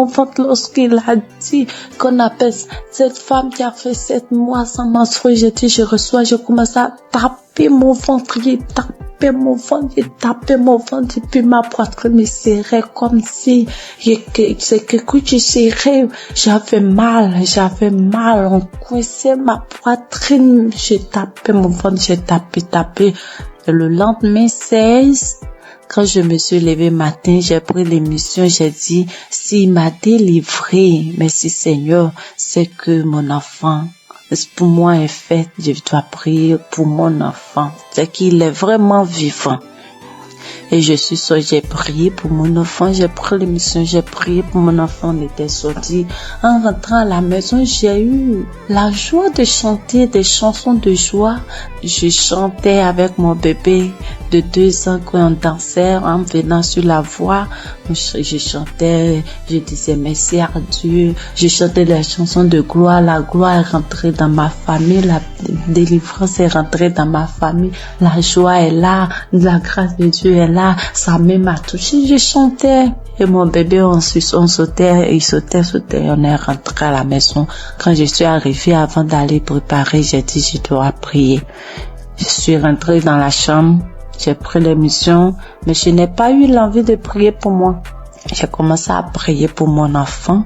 ventre lorsqu'il a dit qu'on appelle cette femme qui a fait 7 mois sans menstruer. J'ai dit je reçois, je commence à taper mon ventre, j'ai tapé mon ventre et puis ma poitrine me serrait comme si c'est quelque chose qui serrait. J'avais mal, on coinçait ma poitrine, j'ai tapé mon ventre, j'ai tapé. Et le lendemain 16, quand je me suis levée matin, j'ai pris l'émission, j'ai dit, s'il m'a délivré, merci Seigneur, c'est que mon enfant, pour moi est fait, je dois prier pour mon enfant, c'est qu'il est vraiment vivant. Et j'ai prié pour mon enfant, j'ai pris l'émission, j'ai prié pour mon enfant, on était sorti. En rentrant à la maison, j'ai eu la joie de chanter des chansons de joie. Je chantais avec mon bébé de 2 ans quand on dansait en venant sur la voie. Je chantais, je disais merci à Dieu. Je chantais des chansons de gloire. La gloire est rentrée dans ma famille, la délivrance est rentrée dans ma famille. La joie est là, la grâce de Dieu est là. Sa main m'a touché, je chantais. Et mon bébé, on sautait, il sautait, on est rentré à la maison. Quand je suis arrivée, avant d'aller préparer, j'ai dit, je dois prier. Je suis rentrée dans la chambre, j'ai pris l'émission, mais je n'ai pas eu l'envie de prier pour moi. J'ai commencé à prier pour mon enfant.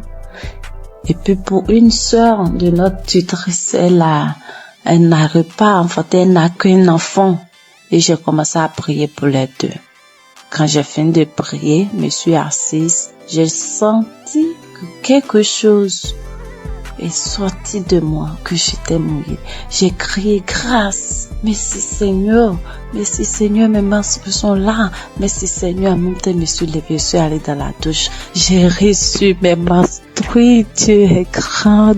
Et puis pour une sœur de notre tutrice, elle n'arrive pas à enfanter, elle n'a qu'un enfant. Et j'ai commencé à prier pour les 2. Quand j'ai fini de prier, je me suis assise, j'ai senti que quelque chose est sorti de moi, que j'étais mouillée. J'ai crié grâce. Merci Seigneur, mes menstrues sont là. Merci Seigneur, en même temps, je me suis levée, je suis allée dans la douche. J'ai reçu mes menstrues. Dieu est grand.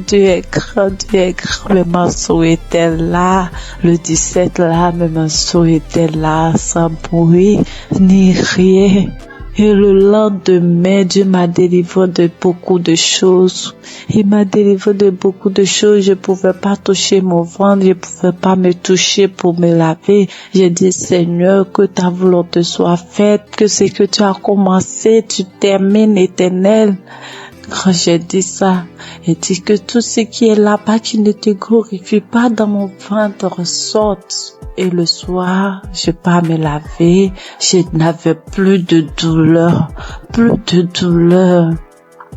Mes menstrues étaient là. Le 17 là, mes menstrues étaient là, sans bruit, ni rien. Et le lendemain, Dieu m'a délivré de beaucoup de choses. Il m'a délivré de beaucoup de choses. Je pouvais pas toucher mon ventre, je pouvais pas me toucher pour me laver. J'ai dit, Seigneur, que ta volonté soit faite, que ce que tu as commencé, tu termines, Éternel. Quand j'ai dit ça, il dit que tout ce qui est là-bas qui ne te glorifie pas dans mon ventre sorte. Et le soir, je pars me laver, je n'avais plus de douleur,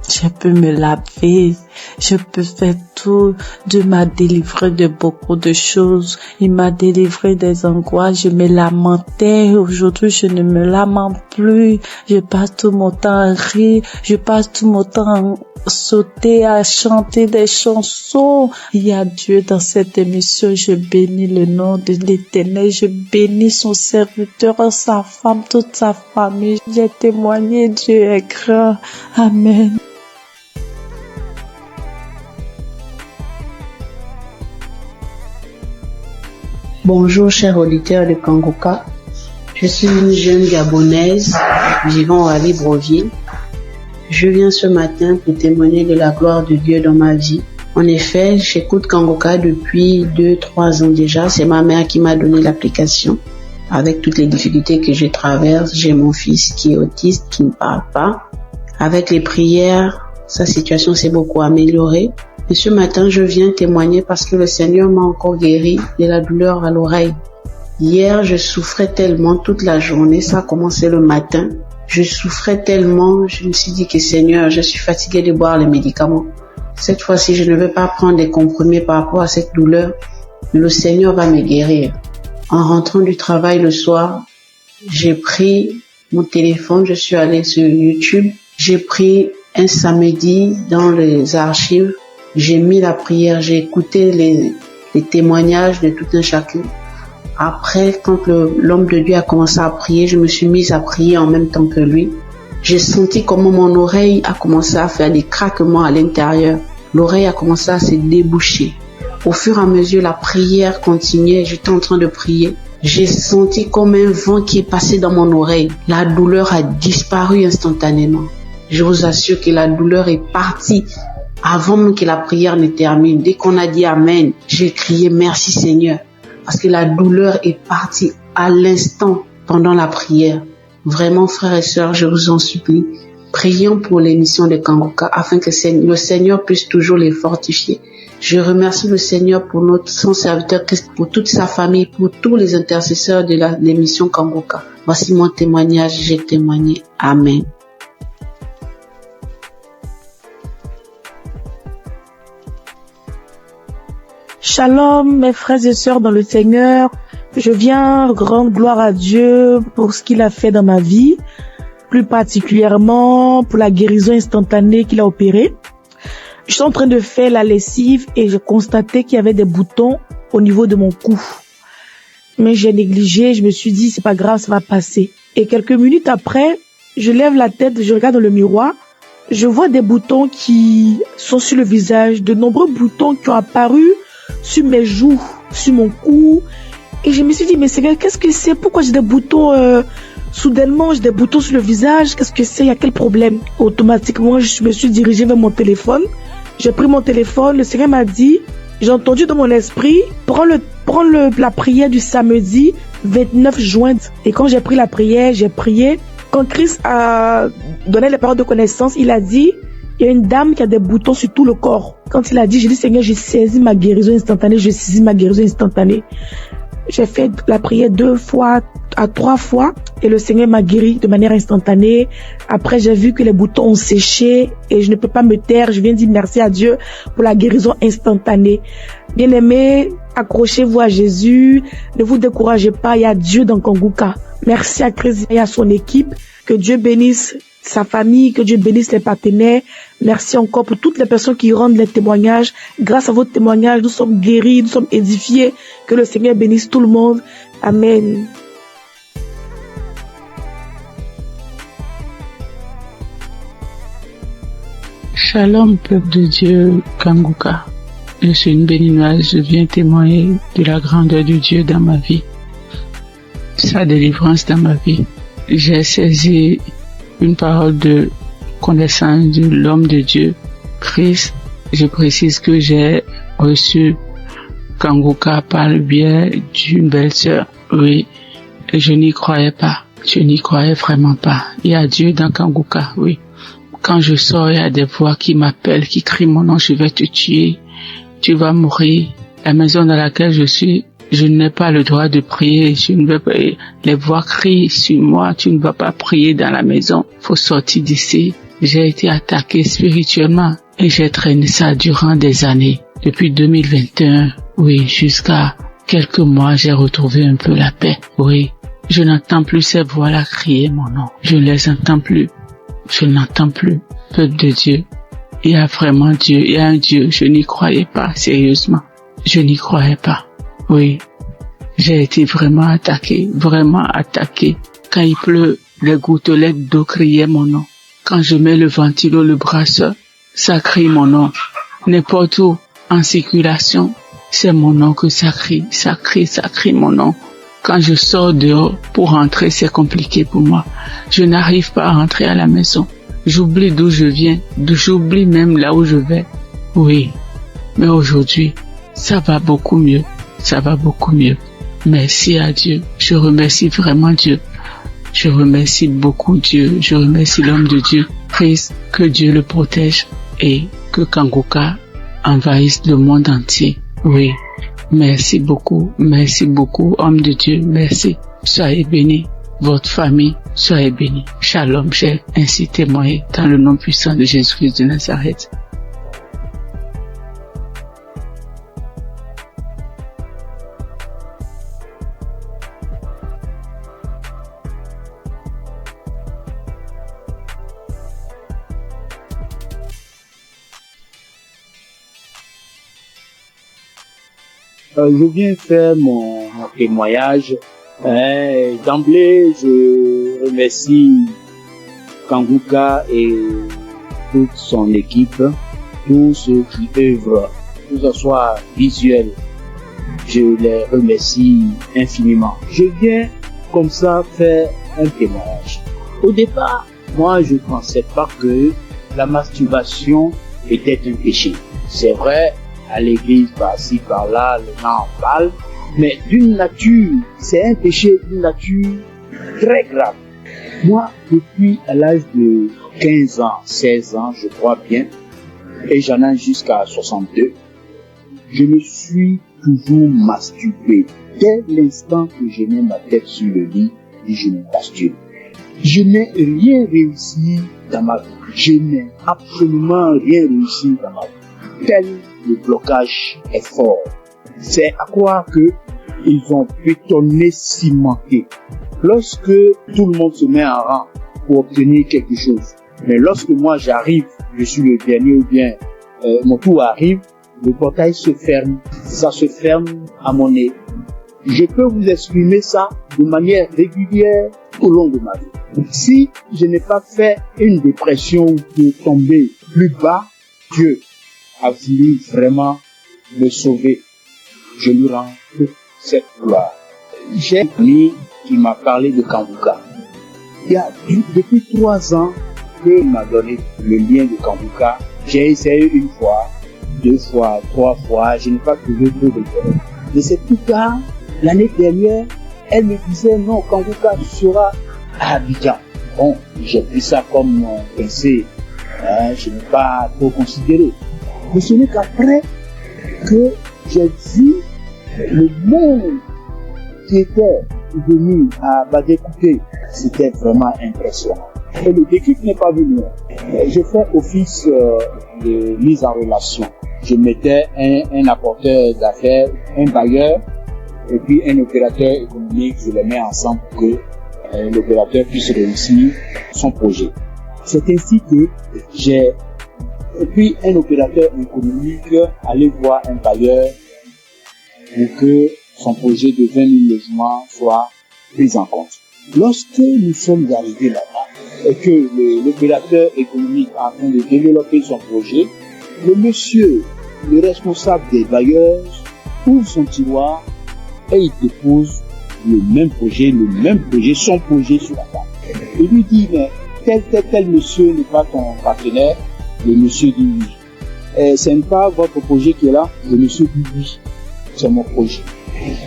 Je peux me laver, je peux faire tout. Dieu m'a délivré de beaucoup de choses. Il m'a délivré des angoisses. Je me lamentais. Aujourd'hui, je ne me lamente plus. Je passe tout mon temps à rire. Je passe tout mon temps à sauter, à chanter des chansons. Il y a Dieu dans cette émission. Je bénis le nom de l'Éternel. Je bénis son serviteur, sa femme, toute sa famille. J'ai témoigné. Dieu est grand. Amen. Bonjour chers auditeurs de Kangoka, je suis une jeune Gabonaise vivant à Libreville. Je viens ce matin pour témoigner de la gloire de Dieu dans ma vie. En effet, j'écoute Kangoka depuis 2-3 ans déjà. C'est ma mère qui m'a donné l'application. Avec toutes les difficultés que je traverse, j'ai mon fils qui est autiste, qui ne parle pas. Avec les prières, sa situation s'est beaucoup améliorée. Et ce matin, je viens témoigner parce que le Seigneur m'a encore guéri de la douleur à l'oreille. Hier, je souffrais tellement toute la journée, ça a commencé le matin. Je souffrais tellement, je me suis dit que Seigneur, je suis fatiguée de boire les médicaments. Cette fois-ci, je ne vais pas prendre des comprimés par rapport à cette douleur. Le Seigneur va me guérir. En rentrant du travail le soir, j'ai pris mon téléphone, je suis allée sur YouTube. J'ai pris un samedi dans les archives. J'ai mis la prière, j'ai écouté les témoignages de tout un chacun. Après, quand l'homme de Dieu a commencé à prier, je me suis mise à prier en même temps que lui. J'ai senti comment mon oreille a commencé à faire des craquements à l'intérieur. L'oreille a commencé à se déboucher. Au fur et à mesure, la prière continuait. J'étais en train de prier. J'ai senti comme un vent qui est passé dans mon oreille. La douleur a disparu instantanément. Je vous assure que la douleur est partie avant même que la prière ne termine. Dès qu'on a dit Amen, j'ai crié merci Seigneur. Parce que la douleur est partie à l'instant pendant la prière. Vraiment, frères et sœurs, je vous en supplie, prions pour l'émission de Kangoka afin que le Seigneur puisse toujours les fortifier. Je remercie le Seigneur pour son serviteur Christ, pour toute sa famille, pour tous les intercesseurs de l'émission Kangoka. Voici mon témoignage, j'ai témoigné. Amen. Shalom, mes frères et sœurs dans le Seigneur. Je viens rendre gloire à Dieu pour ce qu'il a fait dans ma vie, plus particulièrement pour la guérison instantanée qu'il a opérée. Je suis en train de faire la lessive et je constatais qu'il y avait des boutons au niveau de mon cou. Mais j'ai négligé, je me suis dit c'est pas grave, ça va passer. Et quelques minutes après, je lève la tête, je regarde dans le miroir, je vois des boutons qui sont sur le visage, de nombreux boutons qui ont apparu sur mes joues, sur mon cou. Et je me suis dit, mais Seigneur, qu'est-ce que c'est? Pourquoi j'ai des boutons soudainement, j'ai des boutons sur le visage? Qu'est-ce que c'est? Il y a quel problème? Automatiquement, je me suis dirigée vers mon téléphone. J'ai pris mon téléphone. Le Seigneur m'a dit, j'ai entendu dans mon esprit, prends la prière du samedi 29 juin. Et quand j'ai pris la prière, j'ai prié. Quand Christ a donné les paroles de connaissance, il a dit, il y a une dame qui a des boutons sur tout le corps. Quand il a dit, j'ai dit, Seigneur, j'ai saisi ma guérison instantanée, j'ai saisi ma guérison instantanée. J'ai fait la prière 2 fois à 3 fois et le Seigneur m'a guéri de manière instantanée. Après, j'ai vu que les boutons ont séché et je ne peux pas me taire. Je viens dire merci à Dieu pour la guérison instantanée. Bien-aimés, accrochez-vous à Jésus. Ne vous découragez pas. Il y a Dieu dans Kangoka. Merci à Christ et à son équipe. Que Dieu bénisse sa famille, que Dieu bénisse les partenaires. Merci encore pour toutes les personnes qui rendent les témoignages. Grâce à votre témoignage, nous sommes guéris, nous sommes édifiés. Que le Seigneur bénisse tout le monde. Amen. Shalom, peuple de Dieu, Kangoka. Je suis une béninoise, je viens témoigner de la grandeur de Dieu dans ma vie. Sa délivrance dans ma vie. J'ai saisi une parole de connaissance de l'homme de Dieu, Christ. Je précise que j'ai reçu Kanguka par le biais d'une belle-sœur. Oui, je n'y croyais pas. Je n'y croyais vraiment pas. Il y a Dieu dans Kanguka, oui. Quand je sors, il y a des voix qui m'appellent, qui crient mon nom, je vais te tuer, tu vas mourir. La maison dans laquelle je suis, je n'ai pas le droit de prier, je ne vais pas, les voix crient sur moi, tu ne vas pas prier dans la maison, faut sortir d'ici. J'ai été attaqué spirituellement et j'ai traîné ça durant des années. Depuis 2021, oui, jusqu'à quelques mois, j'ai retrouvé un peu la paix. Oui, je n'entends plus ces voix-là crier mon nom. Je ne les entends plus. Je n'entends plus. Peuple de Dieu, il y a vraiment Dieu, il y a un Dieu. Je n'y croyais pas, sérieusement. Je n'y croyais pas. Oui, j'ai été vraiment attaqué. Quand il pleut, les gouttelettes d'eau criaient mon nom. Quand je mets le ventilo, le brasseur, ça crie mon nom. N'importe où, en circulation, c'est mon nom que ça crie mon nom. Quand je sors dehors pour rentrer, c'est compliqué pour moi. Je n'arrive pas à rentrer à la maison. J'oublie d'où je viens, j'oublie même là où je vais. Oui, mais aujourd'hui, ça va beaucoup mieux. Merci à Dieu. Je remercie vraiment Dieu. Je remercie beaucoup Dieu. Je remercie l'homme de Dieu. Christ, que Dieu le protège et que Kanguka envahisse le monde entier. Oui. Merci beaucoup, homme de Dieu, merci. Soyez bénis, votre famille, soyez bénis. Shalom, j'ai ainsi témoigné dans le nom puissant de Jésus-Christ de Nazareth. Je viens faire mon témoignage. D'emblée, je remercie Kanguka et toute son équipe, tous ceux qui œuvrent, que ce soit visuel. Je les remercie infiniment. Je viens comme ça faire un témoignage. Au départ, moi, je ne pensais pas que la masturbation était un péché. C'est vrai, à l'église, par-ci, par-là, les gens en parlent, mais d'une nature, c'est un péché d'une nature très grave. Moi, depuis à l'âge de 15 ans, 16 ans, je crois bien, et j'en ai jusqu'à 62, je me suis toujours masturbé. Dès l'instant que je mets ma tête sur le lit, je me masturbe. Je n'ai rien réussi dans ma vie. Je n'ai absolument rien réussi dans ma vie. Tel le blocage est fort. C'est à croire que ils ont bétonné, cimenté. Lorsque tout le monde se met en rang pour obtenir quelque chose, mais lorsque moi j'arrive, je suis le dernier ou bien mon tour arrive, le portail se ferme. Ça se ferme à mon nez. Je peux vous exprimer ça de manière régulière au long de ma vie. Si je n'ai pas fait une dépression de tomber plus bas, Dieu a voulu vraiment me sauver. Je lui rends toute cette gloire. J'ai un ami qui m'a parlé de Kanguka. Il y a depuis 3 ans qu'il m'a donné le lien de Kanguka. J'ai essayé 1 fois, 2 fois, 3 fois, je n'ai pas trouvé de réponse. Mais c'est plus tard, l'année dernière, elle me disait non, Kanguka sera à Abidjan. Bon, j'ai pris ça comme un pincé, je n'ai pas trop considéré. Mais ce n'est qu'après que j'ai vu le monde qui était venu à Badékouté. C'était vraiment impressionnant. Et le déclic n'est pas venu. J'ai fait office de mise en relation. Je mettais un apporteur d'affaires, un bailleur, et puis un opérateur économique. Je les mets ensemble pour que l'opérateur puisse réussir son projet. C'est ainsi que j'ai, et puis un opérateur économique allait voir un bailleur pour que son projet de 20 000 logements soit pris en compte. Lorsque nous sommes arrivés là-bas et que l'opérateur économique est en train de développer son projet, le monsieur, le responsable des bailleurs, ouvre son tiroir et il dépose le même projet, son projet sur la table. Il lui dit, mais tel monsieur n'est pas ton partenaire, le monsieur dit oui. Ce n'est pas votre projet qui est là, le monsieur dit oui, c'est mon projet.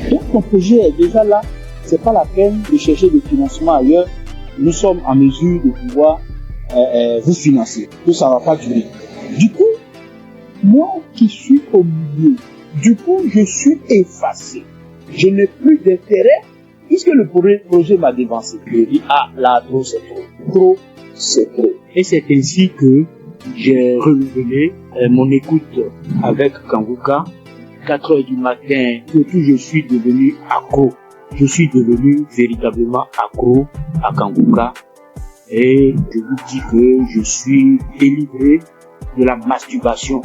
Donc ton projet est déjà là, c'est pas la peine de chercher des financements ailleurs. Nous sommes en mesure de pouvoir vous financer. Tout ça va pas durer. Du coup, moi qui suis au milieu, du coup je suis effacé. Je n'ai plus d'intérêt puisque le projet m'a dévancé. Je dis là trop c'est trop. Trop c'est trop. Et c'est ainsi que j'ai renouvelé mon écoute avec Kanguka. 4 heures du matin, surtout je suis devenu accro. Je suis devenu véritablement accro à Kanguka. Et je vous dis que je suis délivré de la masturbation.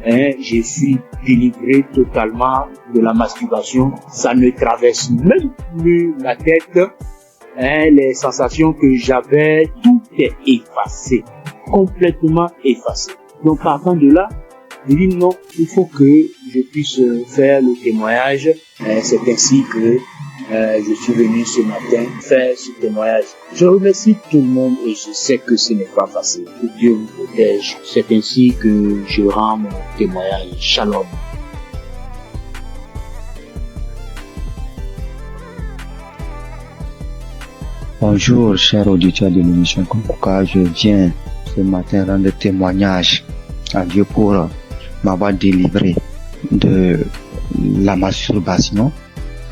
Je suis délivré totalement de la masturbation. Ça ne traverse même plus la tête. Les sensations que j'avais, tout est effacé. Complètement effacé. Donc partant de là, je dis non, il faut que je puisse faire le témoignage. C'est ainsi que je suis venu ce matin faire ce témoignage. Je remercie tout le monde et je sais que ce n'est pas facile. Que Dieu vous protège. C'est ainsi que je rends mon témoignage. Shalom. Bonjour, chers auditeurs de l'émission Kanguka. Je viens ce matin rendre témoignage à Dieu pour m'avoir délivré de la masturbation.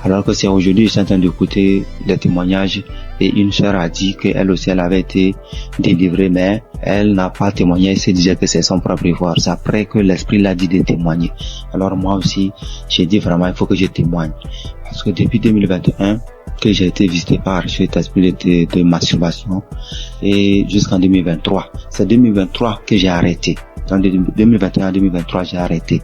Alors que c'est aujourd'hui, je suis en train d'écouter les témoignages et une sœur a dit qu'elle aussi, elle avait été délivrée, mais elle n'a pas témoigné, elle se disait que c'est son propre effort. C'est après que l'Esprit l'a dit de témoigner. Alors moi aussi, j'ai dit vraiment, il faut que je témoigne. Parce que depuis 2021, que j'ai été visité par cet esprit de masturbation et jusqu'en 2023. C'est 2023 que j'ai arrêté. En 2021 à 2023, j'ai arrêté.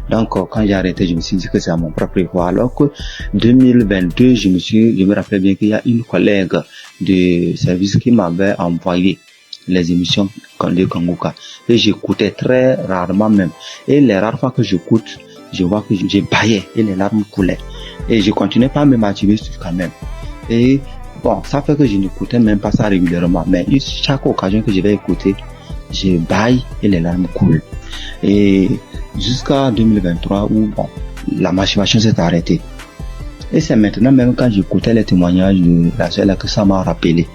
Donc, quand j'ai arrêté, je me suis dit que c'est à mon propre effort. Alors que 2022, je me rappelle bien qu'il y a une collègue de service qui m'avait envoyé les émissions de Kanguka. Et j'écoutais très rarement même. Et les rares fois que j'écoute, je vois que j'ai baillé et les larmes coulaient. Et je continuais pas à me masturber quand même. Et bon, ça fait que je n'écoutais même pas ça régulièrement. Mais chaque occasion que je vais écouter, je baille et les larmes coulent. Et jusqu'à 2023 où bon, la masturbation s'est arrêtée. Et c'est maintenant même quand j'écoutais les témoignages de la sœur là que ça m'a rappelé.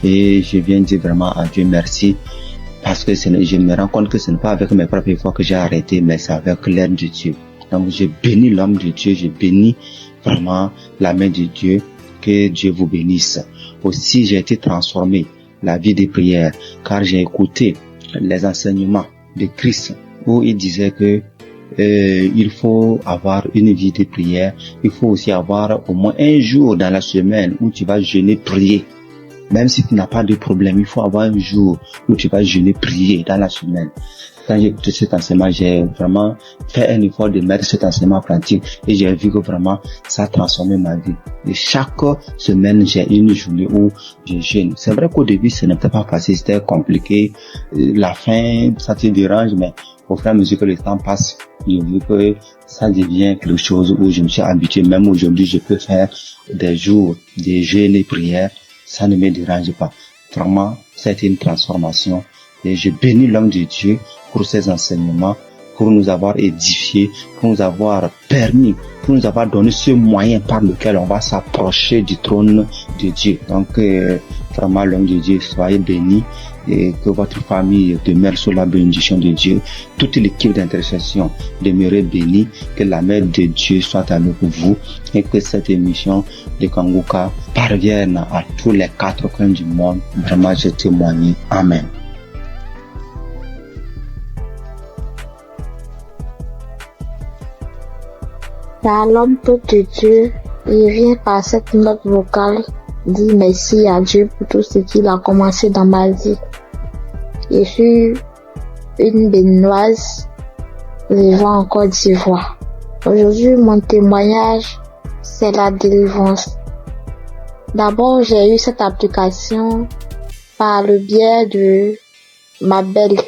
Et je viens dire vraiment à Dieu merci. Parce que je me rends compte que ce n'est pas avec mes propres efforts que j'ai arrêté, mais c'est avec l'aide de Dieu. Donc je bénis l'homme de Dieu, je bénis vraiment la main de Dieu, que Dieu vous bénisse. Aussi j'ai été transformé, la vie des prières, car j'ai écouté les enseignements de Christ où il disait que il faut avoir une vie de prière, il faut aussi avoir au moins un jour dans la semaine où tu vas jeûner, prier. Même si tu n'as pas de problème, il faut avoir un jour où tu vas jeûner, prier dans la semaine. Quand j'ai écouté cet enseignement, j'ai vraiment fait un effort de mettre cet enseignement en pratique et j'ai vu que vraiment ça a transformé ma vie. Et chaque semaine, j'ai une journée où je jeûne. C'est vrai qu'au début, ce n'était pas facile, c'était compliqué. La faim, ça te dérange, mais au fur et à mesure que le temps passe, j'ai vu que ça devient quelque chose où je me suis habitué. Même aujourd'hui, je peux faire des jours de jeûne et prière. Ça ne me dérange pas. Vraiment, c'était une transformation. Et je bénis l'homme de Dieu pour ses enseignements, pour nous avoir édifiés, pour nous avoir permis, pour nous avoir donné ce moyen par lequel on va s'approcher du trône de Dieu. Donc, vraiment, l'homme de Dieu, soyez bénis et que votre famille demeure sous la bénédiction de Dieu. Toute l'équipe d'intercession demeure bénie, que la main de Dieu soit avec vous et que cette émission de Kanguka parvienne à tous les 4 coins du monde. Vraiment, je témoigne. Amen. L'homme de Dieu, il vient par cette note vocale dire merci à Dieu pour tout ce qu'il a commencé dans ma vie. Je suis une béninoise vivant en Côte d'Ivoire. Aujourd'hui, mon témoignage, c'est la délivrance. D'abord, j'ai eu cette application par le biais de ma belle,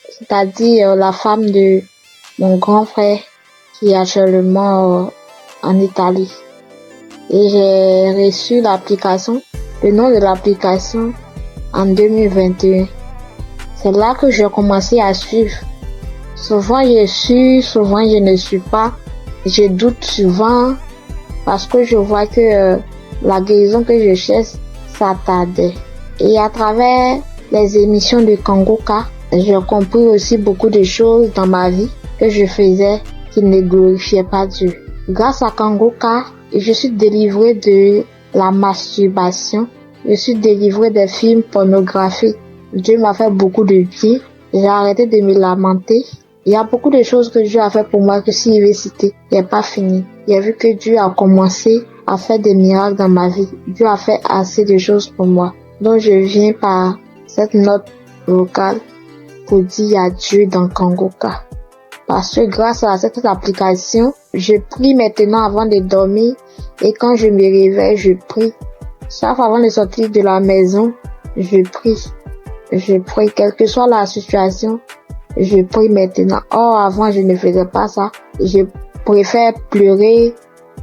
c'est-à-dire la femme de mon grand frère qui est actuellement en Italie. Et j'ai reçu l'application. Le nom de l'application, en 2021. C'est là que j'ai commencé à suivre. Souvent je suis, souvent je ne suis pas. Je doute souvent parce que je vois que la guérison que je cherche, ça tardait. Et à travers les émissions de Kangoka, j'ai compris aussi beaucoup de choses dans ma vie que je faisais qui ne glorifiaient pas Dieu. Grâce à Kangoka, je suis délivrée de la masturbation. Je suis délivrée des films pornographiques. Dieu m'a fait beaucoup de bien. J'ai arrêté de me lamenter. Il y a beaucoup de choses que Dieu a fait pour moi que si je vais citer, il n'est pas fini. J'ai vu que Dieu a commencé à faire des miracles dans ma vie. Dieu a fait assez de choses pour moi. Donc je viens par cette note vocale pour dire adieu dans Kangoka. Parce que grâce à cette application, je prie maintenant avant de dormir et quand je me réveille, je prie. Sauf avant de sortir de la maison, je prie. Je prie, quelle que soit la situation, je prie maintenant. Or, avant, je ne faisais pas ça. Je préfère pleurer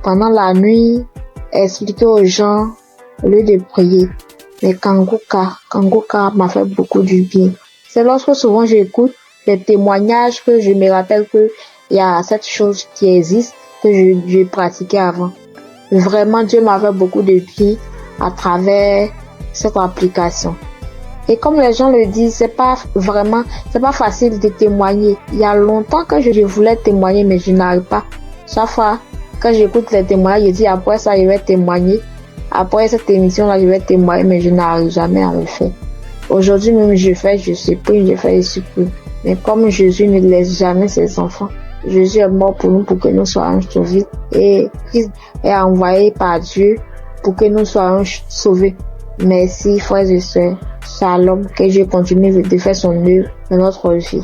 pendant la nuit, expliquer aux gens au lieu de prier. Mais Kangoka m'a fait beaucoup du bien. C'est lorsque souvent j'écoute les témoignages que je me rappelle que il y a cette chose qui existe que je pratiquais avant. Vraiment, Dieu m'a fait beaucoup de bien à travers cette application. Et comme les gens le disent, c'est pas facile de témoigner. Il y a longtemps que je voulais témoigner, mais je n'arrive pas. Chaque fois, quand j'écoute les témoignages, je dis après ça, je vais témoigner. Après cette émission-là, je vais témoigner, mais je n'arrive jamais à le faire. Aujourd'hui même, je supprime. Mais comme Jésus ne laisse jamais ses enfants, Jésus est mort pour nous, pour que nous soyons sauvés. Et Christ est envoyé par Dieu pour que nous soyons sauvés. Merci, frères et sœurs. Shalom, que Dieu continue de faire son œuvre dans notre vie.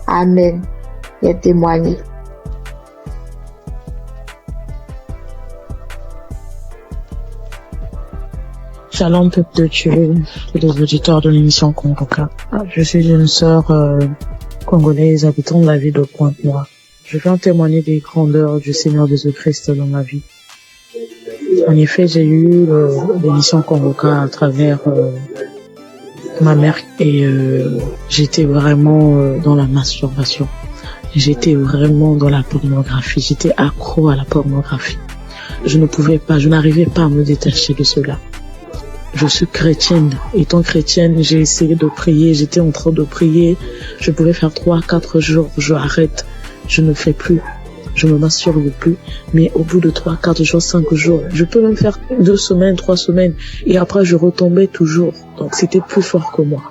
Amen. Et témoigner. Shalom, peuple de Dieu, tous les auditeurs de l'émission Kangoka. Je suis une sœur congolaise habitant la ville de Pointe-Noire. Je viens témoigner des grandeurs du Seigneur Jésus-Christ dans ma vie. En effet, j'ai eu l'émission Kangoka à travers ma mère et j'étais vraiment dans la masturbation. J'étais vraiment dans la pornographie. J'étais accro à la pornographie. Je n'arrivais pas à me détacher de cela. Je suis chrétienne. Étant chrétienne, j'ai essayé de prier. J'étais en train de prier. Je pouvais faire 3-4 jours. Je arrête. Je ne fais plus. Je me masturbe plus. Mais au bout de 3-4 jours, 5 jours, je peux même faire 2 semaines, 3 semaines. Et après, je retombais toujours. Donc, c'était plus fort que moi.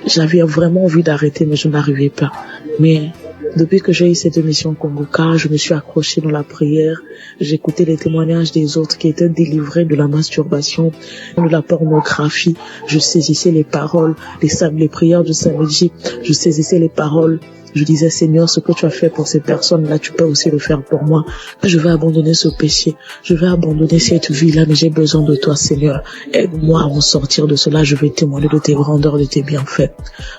J'avais vraiment envie d'arrêter, mais je n'arrivais pas. Mais depuis que j'ai eu cette émission Kangoka, je me suis accrochée dans la prière. J'écoutais les témoignages des autres qui étaient délivrés de la masturbation, de la pornographie. Je saisissais les paroles, les prières du samedi. Je saisissais les paroles. Je disais, Seigneur, ce que tu as fait pour ces personnes-là, tu peux aussi le faire pour moi. Je vais abandonner ce péché. Je vais abandonner cette vie-là, mais j'ai besoin de toi, Seigneur. Aide-moi à m'en sortir de cela. Je vais témoigner de tes grandeurs, de tes bienfaits.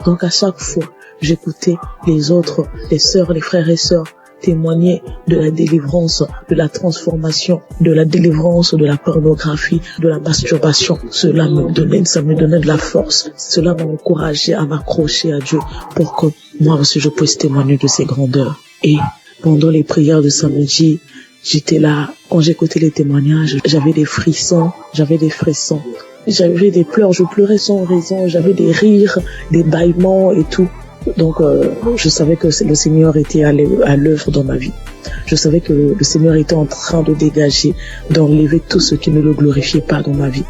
Donc, à chaque fois, j'écoutais les autres, les sœurs, les frères et sœurs témoigner de la délivrance, de la transformation, de la délivrance de la pornographie, de la masturbation. Ça me donnait de la force. Cela m'a encouragé à m'accrocher à Dieu pour que moi aussi je puisse témoigner de ses grandeurs. Et pendant les prières de samedi, j'étais là. Quand j'écoutais les témoignages, j'avais des frissons. J'avais des pleurs, je pleurais sans raison. J'avais des rires, des bâillements et tout. Donc, je savais que le Seigneur était à l'œuvre dans ma vie. Je savais que le Seigneur était en train de dégager, d'enlever tout ce qui ne le glorifiait pas dans ma vie.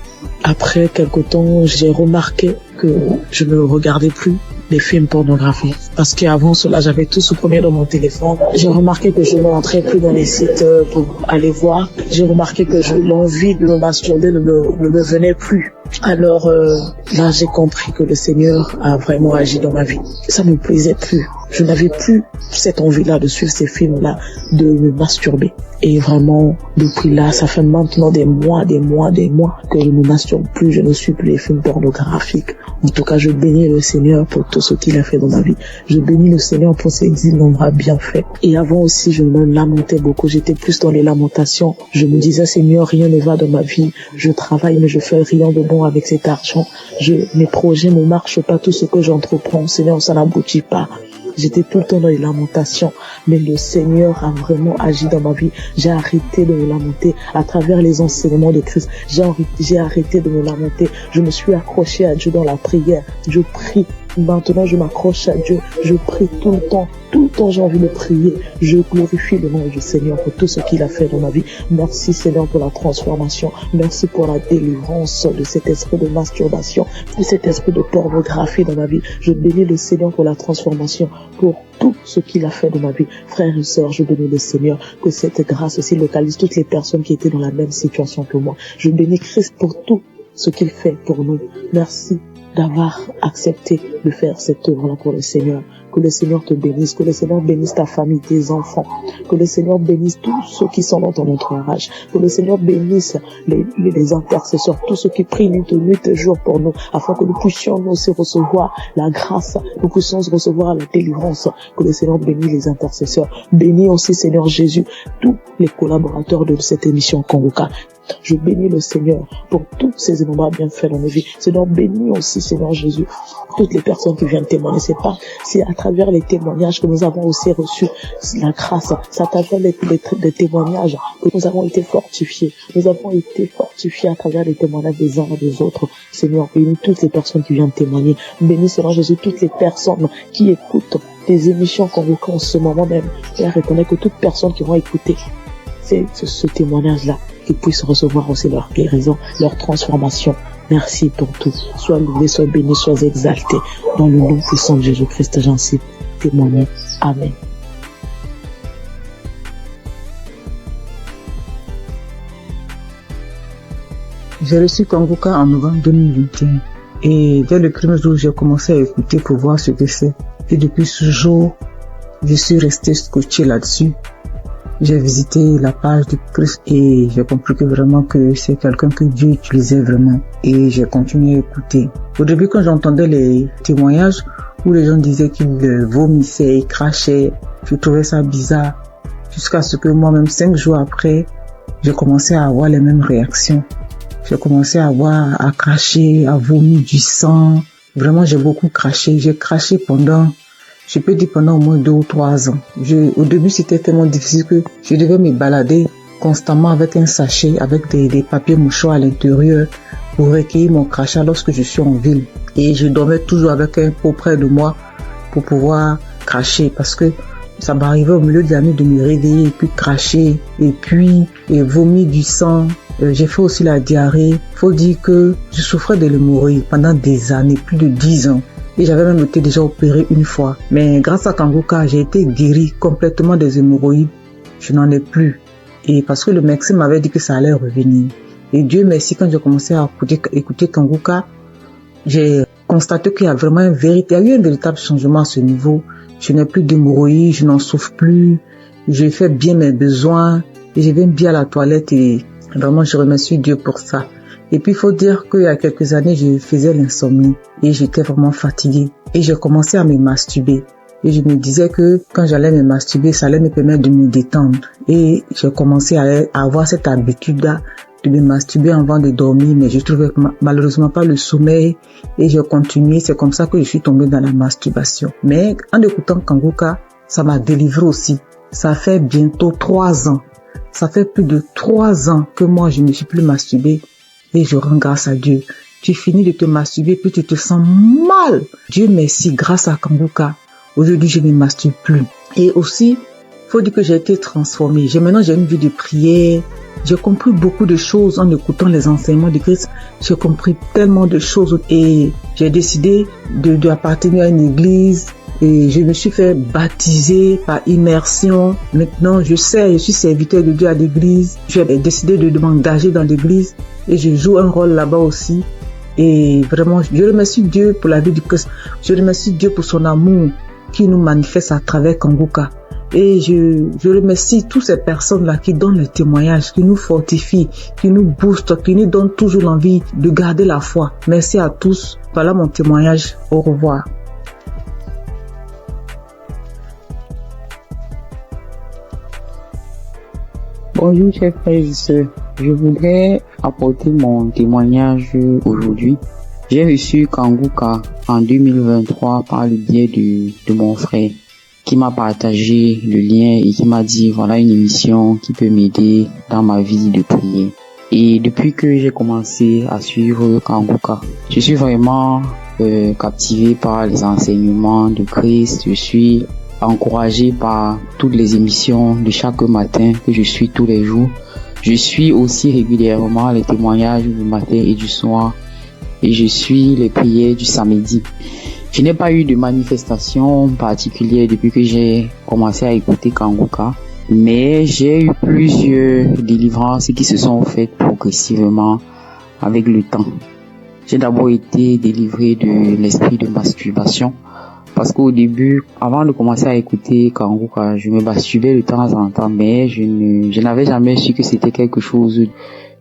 Après quelque temps, j'ai remarqué que je ne regardais plus les films pornographiques. Parce qu'avant cela, j'avais tout supprimé dans mon téléphone. J'ai remarqué que je ne rentrais plus dans les sites pour aller voir. J'ai remarqué que l'envie de me masturber ne me venait plus. Alors là, j'ai compris que le Seigneur a vraiment agi dans ma vie. Ça ne me plaisait plus. Je n'avais plus cette envie-là de suivre ces films-là, de me masturber. Et vraiment, depuis là, ça fait maintenant des mois que je ne masturbe plus, je ne suis plus les films pornographiques. En tout cas, je bénis le Seigneur pour tout ce qu'il a fait dans ma vie. Je bénis le Seigneur pour ses innombrables bienfaits. Et avant aussi, je me lamentais beaucoup. J'étais plus dans les lamentations. Je me disais, Seigneur, rien ne va dans ma vie. Je travaille, mais je fais rien de bon avec cet argent. Mes projets ne marchent pas, tout ce que j'entreprends, Seigneur, ça n'aboutit pas. J'étais tout le temps dans les lamentations, mais le Seigneur a vraiment agi dans ma vie. J'ai arrêté de me lamenter à travers les enseignements de Christ. J'ai arrêté de me lamenter. Je me suis accroché à Dieu dans la prière. Je prie. Maintenant, je m'accroche à Dieu. Je prie tout le temps. Tout le temps, j'ai envie de prier. Je glorifie le nom du Seigneur pour tout ce qu'il a fait dans ma vie. Merci, Seigneur, pour la transformation. Merci pour la délivrance de cet esprit de masturbation, de cet esprit de pornographie dans ma vie. Je bénis le Seigneur pour la transformation, pour tout ce qu'il a fait dans ma vie. Frères et sœurs, je bénis le Seigneur, que cette grâce aussi localise toutes les personnes qui étaient dans la même situation que moi. Je bénis Christ pour tout ce qu'il fait pour nous. Merci d'avoir accepté de faire cette œuvre-là pour le Seigneur. Que le Seigneur te bénisse, que le Seigneur bénisse ta famille, tes enfants, que le Seigneur bénisse tous ceux qui sont dans ton entourage, que le Seigneur bénisse les intercesseurs, tous ceux qui prient nuit et jour pour nous, afin que nous puissions nous aussi recevoir la grâce, nous puissions recevoir la délivrance. Que le Seigneur bénisse les intercesseurs. Bénis aussi, Seigneur Jésus, tous les collaborateurs de cette émission Kanguka. Je bénis le Seigneur pour tous ces innombrables bienfaits dans nos vies. Seigneur, bénis aussi, Seigneur Jésus, toutes les personnes qui viennent témoigner. C'est à travers les témoignages que nous avons aussi reçu la grâce. C'est à travers les témoignages que nous avons été fortifiés. Nous avons été fortifiés à travers les témoignages des uns et des autres. Seigneur, bénis toutes les personnes qui viennent témoigner. Bénis, Seigneur Jésus, toutes les personnes qui écoutent des émissions qu'on veut en ce moment même. Père, reconnais que toute personne qui va écouter ce témoignage-là, qu'ils puissent recevoir aussi leur guérison, leur transformation. Merci pour tout. Sois loué, sois béni, sois exalté. Dans le nom puissant de Jésus-Christ, j'en suis témoigné. Amen. J'ai reçu Kanguka en novembre 2021. Et dès le premier jour, j'ai commencé à écouter pour voir ce que c'est. Et depuis ce jour, je suis resté scotché là-dessus. J'ai visité la page de Christ et j'ai compris que vraiment que c'est quelqu'un que Dieu utilisait vraiment. Et j'ai continué à écouter. Au début, quand j'entendais les témoignages où les gens disaient qu'ils vomissaient, ils crachaient, je trouvais ça bizarre. Jusqu'à ce que moi-même, 5 jours après, j'ai commencé à avoir les mêmes réactions. J'ai commencé à cracher, à vomir du sang. Vraiment, j'ai beaucoup craché. J'ai craché pendant au moins 2 ou 3 ans. Au début, c'était tellement difficile que je devais me balader constamment avec un sachet, avec des papiers mouchoirs à l'intérieur pour recueillir mon crachat lorsque je suis en ville. Et je dormais toujours avec un pot près de moi pour pouvoir cracher parce que ça m'arrivait au milieu de la nuit de me réveiller et puis cracher et puis vomir du sang. J'ai fait aussi la diarrhée. Faut dire que je souffrais de l'hémorroïde pendant des années, plus de 10 ans. Et j'avais même été déjà opéré une fois. Mais grâce à Kanguka, j'ai été guéri complètement des hémorroïdes. Je n'en ai plus. Et parce que le médecin m'avait dit que ça allait revenir. Et Dieu merci, quand j'ai commencé à écouter Kanguka, j'ai constaté qu'il y a vraiment il y a eu un véritable changement à ce niveau. Je n'ai plus d'hémorroïdes, je n'en souffre plus. Je fais bien mes besoins. Et je vais bien à la toilette et vraiment je remercie Dieu pour ça. Et puis, il faut dire qu'il y a quelques années, je faisais l'insomnie et j'étais vraiment fatiguée. Et j'ai commencé à me masturber. Et je me disais que quand j'allais me masturber, ça allait me permettre de me détendre. Et j'ai commencé à avoir cette habitude-là de me masturber avant de dormir, mais je trouvais malheureusement pas le sommeil. Et j'ai continué. C'est comme ça que je suis tombée dans la masturbation. Mais en écoutant Kanguka, ça m'a délivré aussi. Ça fait bientôt 3 ans. Ça fait plus de 3 ans que moi, je ne suis plus masturbée. Et je rends grâce à Dieu. Tu finis de te masturber, puis tu te sens mal. Dieu merci, grâce à Kanguka. Aujourd'hui, je ne me masturbe plus. Et aussi, faut dire que j'ai été transformée. Maintenant, j'ai une vie de prière. J'ai compris beaucoup de choses en écoutant les enseignements de Christ. J'ai compris tellement de choses. Et j'ai décidé d'appartenir à une église. Et je me suis fait baptiser par immersion. Maintenant, je suis serviteur de Dieu à l'église. J'ai décidé de m'engager dans l'église. Et je joue un rôle là-bas aussi. Et vraiment, je remercie Dieu pour la vie du Christ. Je remercie Dieu pour son amour qui nous manifeste à travers Kanguka. Et je remercie toutes ces personnes-là qui donnent le témoignage, qui nous fortifient, qui nous boostent, qui nous donnent toujours l'envie de garder la foi. Merci à tous. Voilà mon témoignage. Au revoir. Bonjour chers frères et sœurs. Je voudrais apporter mon témoignage aujourd'hui. J'ai reçu Kanguka en 2023 par le biais de mon frère qui m'a partagé le lien et qui m'a dit voilà une émission qui peut m'aider dans ma vie de prier. Et depuis que j'ai commencé à suivre Kanguka, je suis vraiment captivé par les enseignements de Christ. Je suis encouragé par toutes les émissions de chaque matin que je suis tous les jours. Je suis aussi régulièrement les témoignages du matin et du soir et je suis les prières du samedi. Je n'ai pas eu de manifestation particulière depuis que j'ai commencé à écouter Kanguka, mais j'ai eu plusieurs délivrances qui se sont faites progressivement avec le temps. J'ai d'abord été délivré de l'esprit de masturbation parce qu'au début, avant de commencer à écouter Kanguka, je me masturbais de temps en temps, mais je n'avais jamais su que c'était quelque chose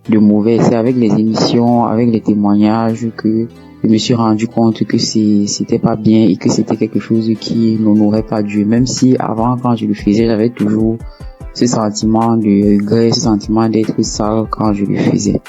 de mauvais. C'est avec les émissions, avec les témoignages que je me suis rendu compte que c'était pas bien et que c'était quelque chose qui n'honorait pas Dieu. Même si avant, quand je le faisais, j'avais toujours ce sentiment de regret, ce sentiment d'être sale quand je le faisais.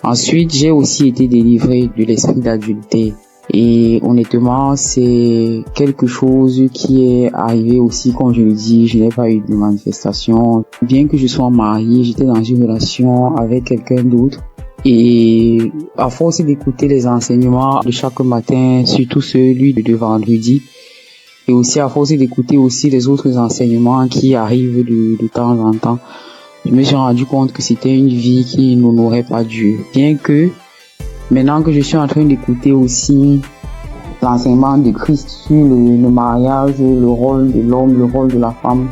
Ensuite, j'ai aussi été délivré de l'esprit d'adultère. Et honnêtement, c'est quelque chose qui est arrivé aussi, comme je le dis, je n'ai pas eu de manifestation. Bien que je sois marié, j'étais dans une relation avec quelqu'un d'autre. Et à force d'écouter les enseignements de chaque matin, surtout celui de vendredi, et aussi à force d'écouter aussi les autres enseignements qui arrivent de temps en temps, je me suis rendu compte que c'était une vie qui n'honorait pas Dieu. Bien que, maintenant que je suis en train d'écouter aussi l'enseignement de Christ sur le mariage, le rôle de l'homme, le rôle de la femme,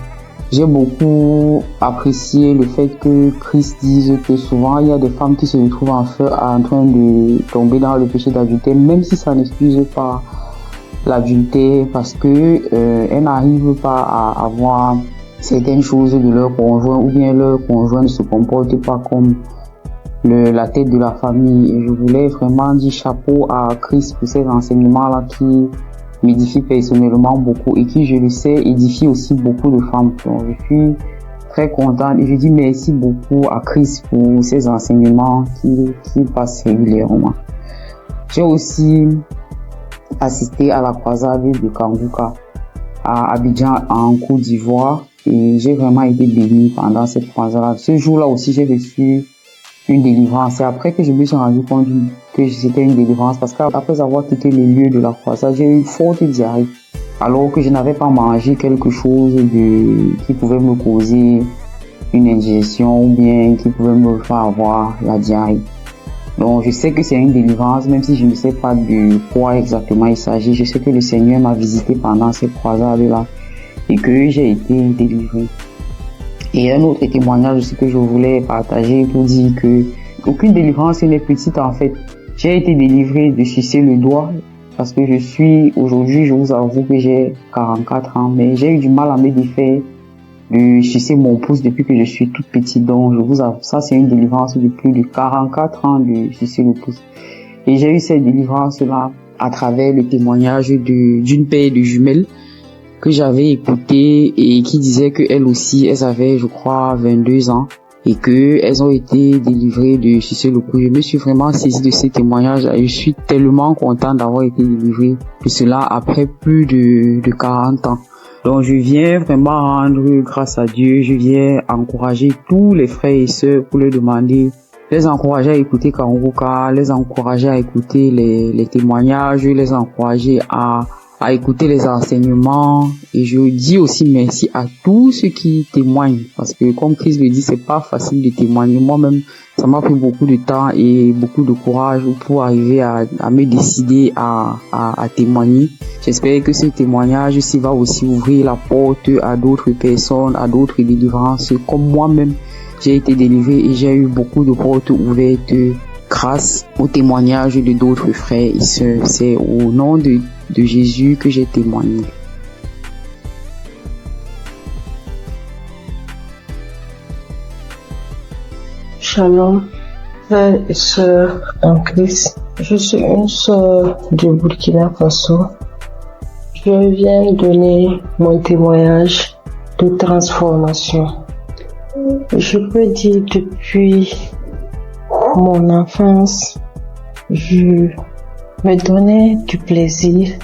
j'ai beaucoup apprécié le fait que Christ dise que souvent il y a des femmes qui se retrouvent en train de tomber dans le péché d'adultère, même si ça n'excuse pas l'adultère, parce que elles n'arrivent pas à avoir certaines choses de leur conjoint, ou bien leur conjoint ne se comporte pas comme la tête de la famille. Et je voulais vraiment dire chapeau à Christ pour ces enseignements-là qui m'édifient personnellement beaucoup et qui, je le sais, édifient aussi beaucoup de femmes. Donc, je suis très contente et je dis merci beaucoup à Christ pour ces enseignements qui passent régulièrement. J'ai aussi assisté à la croisade de Kanguka à Abidjan en Côte d'Ivoire et j'ai vraiment été béni pendant cette croisade. Ce jour-là aussi, j'ai reçu une délivrance. C'est après que je me suis rendu compte que c'était une délivrance parce qu'après avoir quitté le lieu de la croisade, j'ai eu une forte diarrhée alors que je n'avais pas mangé quelque chose qui pouvait me causer une indigestion ou bien qui pouvait me faire avoir la diarrhée. Donc je sais que c'est une délivrance, même si je ne sais pas de quoi exactement il s'agit. Je sais que le Seigneur m'a visité pendant cette croisade-là et que j'ai été délivré. Et un autre témoignage aussi que je voulais partager pour dire que aucune délivrance n'est petite en fait. J'ai été délivré de sucer le doigt parce que aujourd'hui, je vous avoue que j'ai 44 ans, mais j'ai eu du mal à me défaire de sucer mon pouce depuis que je suis toute petite. Donc je vous avoue, ça c'est une délivrance de plus de 44 ans de sucer le pouce. Et j'ai eu cette délivrance-là à travers le témoignage d'une paire de jumelles que j'avais écouté et qui disait que elles aussi, elles avaient, je crois, 22 ans et que elles ont été délivrées de sucer le pouce. Je me suis vraiment saisie de ces témoignages et je suis tellement content d'avoir été délivrée de cela après plus de 40 ans. Donc je viens vraiment rendre grâce à Dieu, je viens encourager tous les frères et sœurs pour leur demander, les encourager à écouter Kanguka, les encourager à écouter les témoignages, les encourager à écouter les enseignements. Et je dis aussi merci à tous ceux qui témoignent parce que comme Christ le dit, c'est pas facile de témoigner. Moi-même, ça m'a pris beaucoup de temps et beaucoup de courage pour arriver à me décider à témoigner. J'espère que ce témoignage aussi va aussi ouvrir la porte à d'autres personnes, à d'autres délivrances. Comme moi-même, j'ai été délivré et j'ai eu beaucoup de portes ouvertes grâce au témoignage de d'autres frères et sœurs. C'est au nom de Jésus que j'ai témoigné. Shalom, frères et sœurs en Christ. Je suis une sœur du Burkina Faso. Je viens donner mon témoignage de transformation. Je peux dire depuis mon enfance, je me donnais du plaisir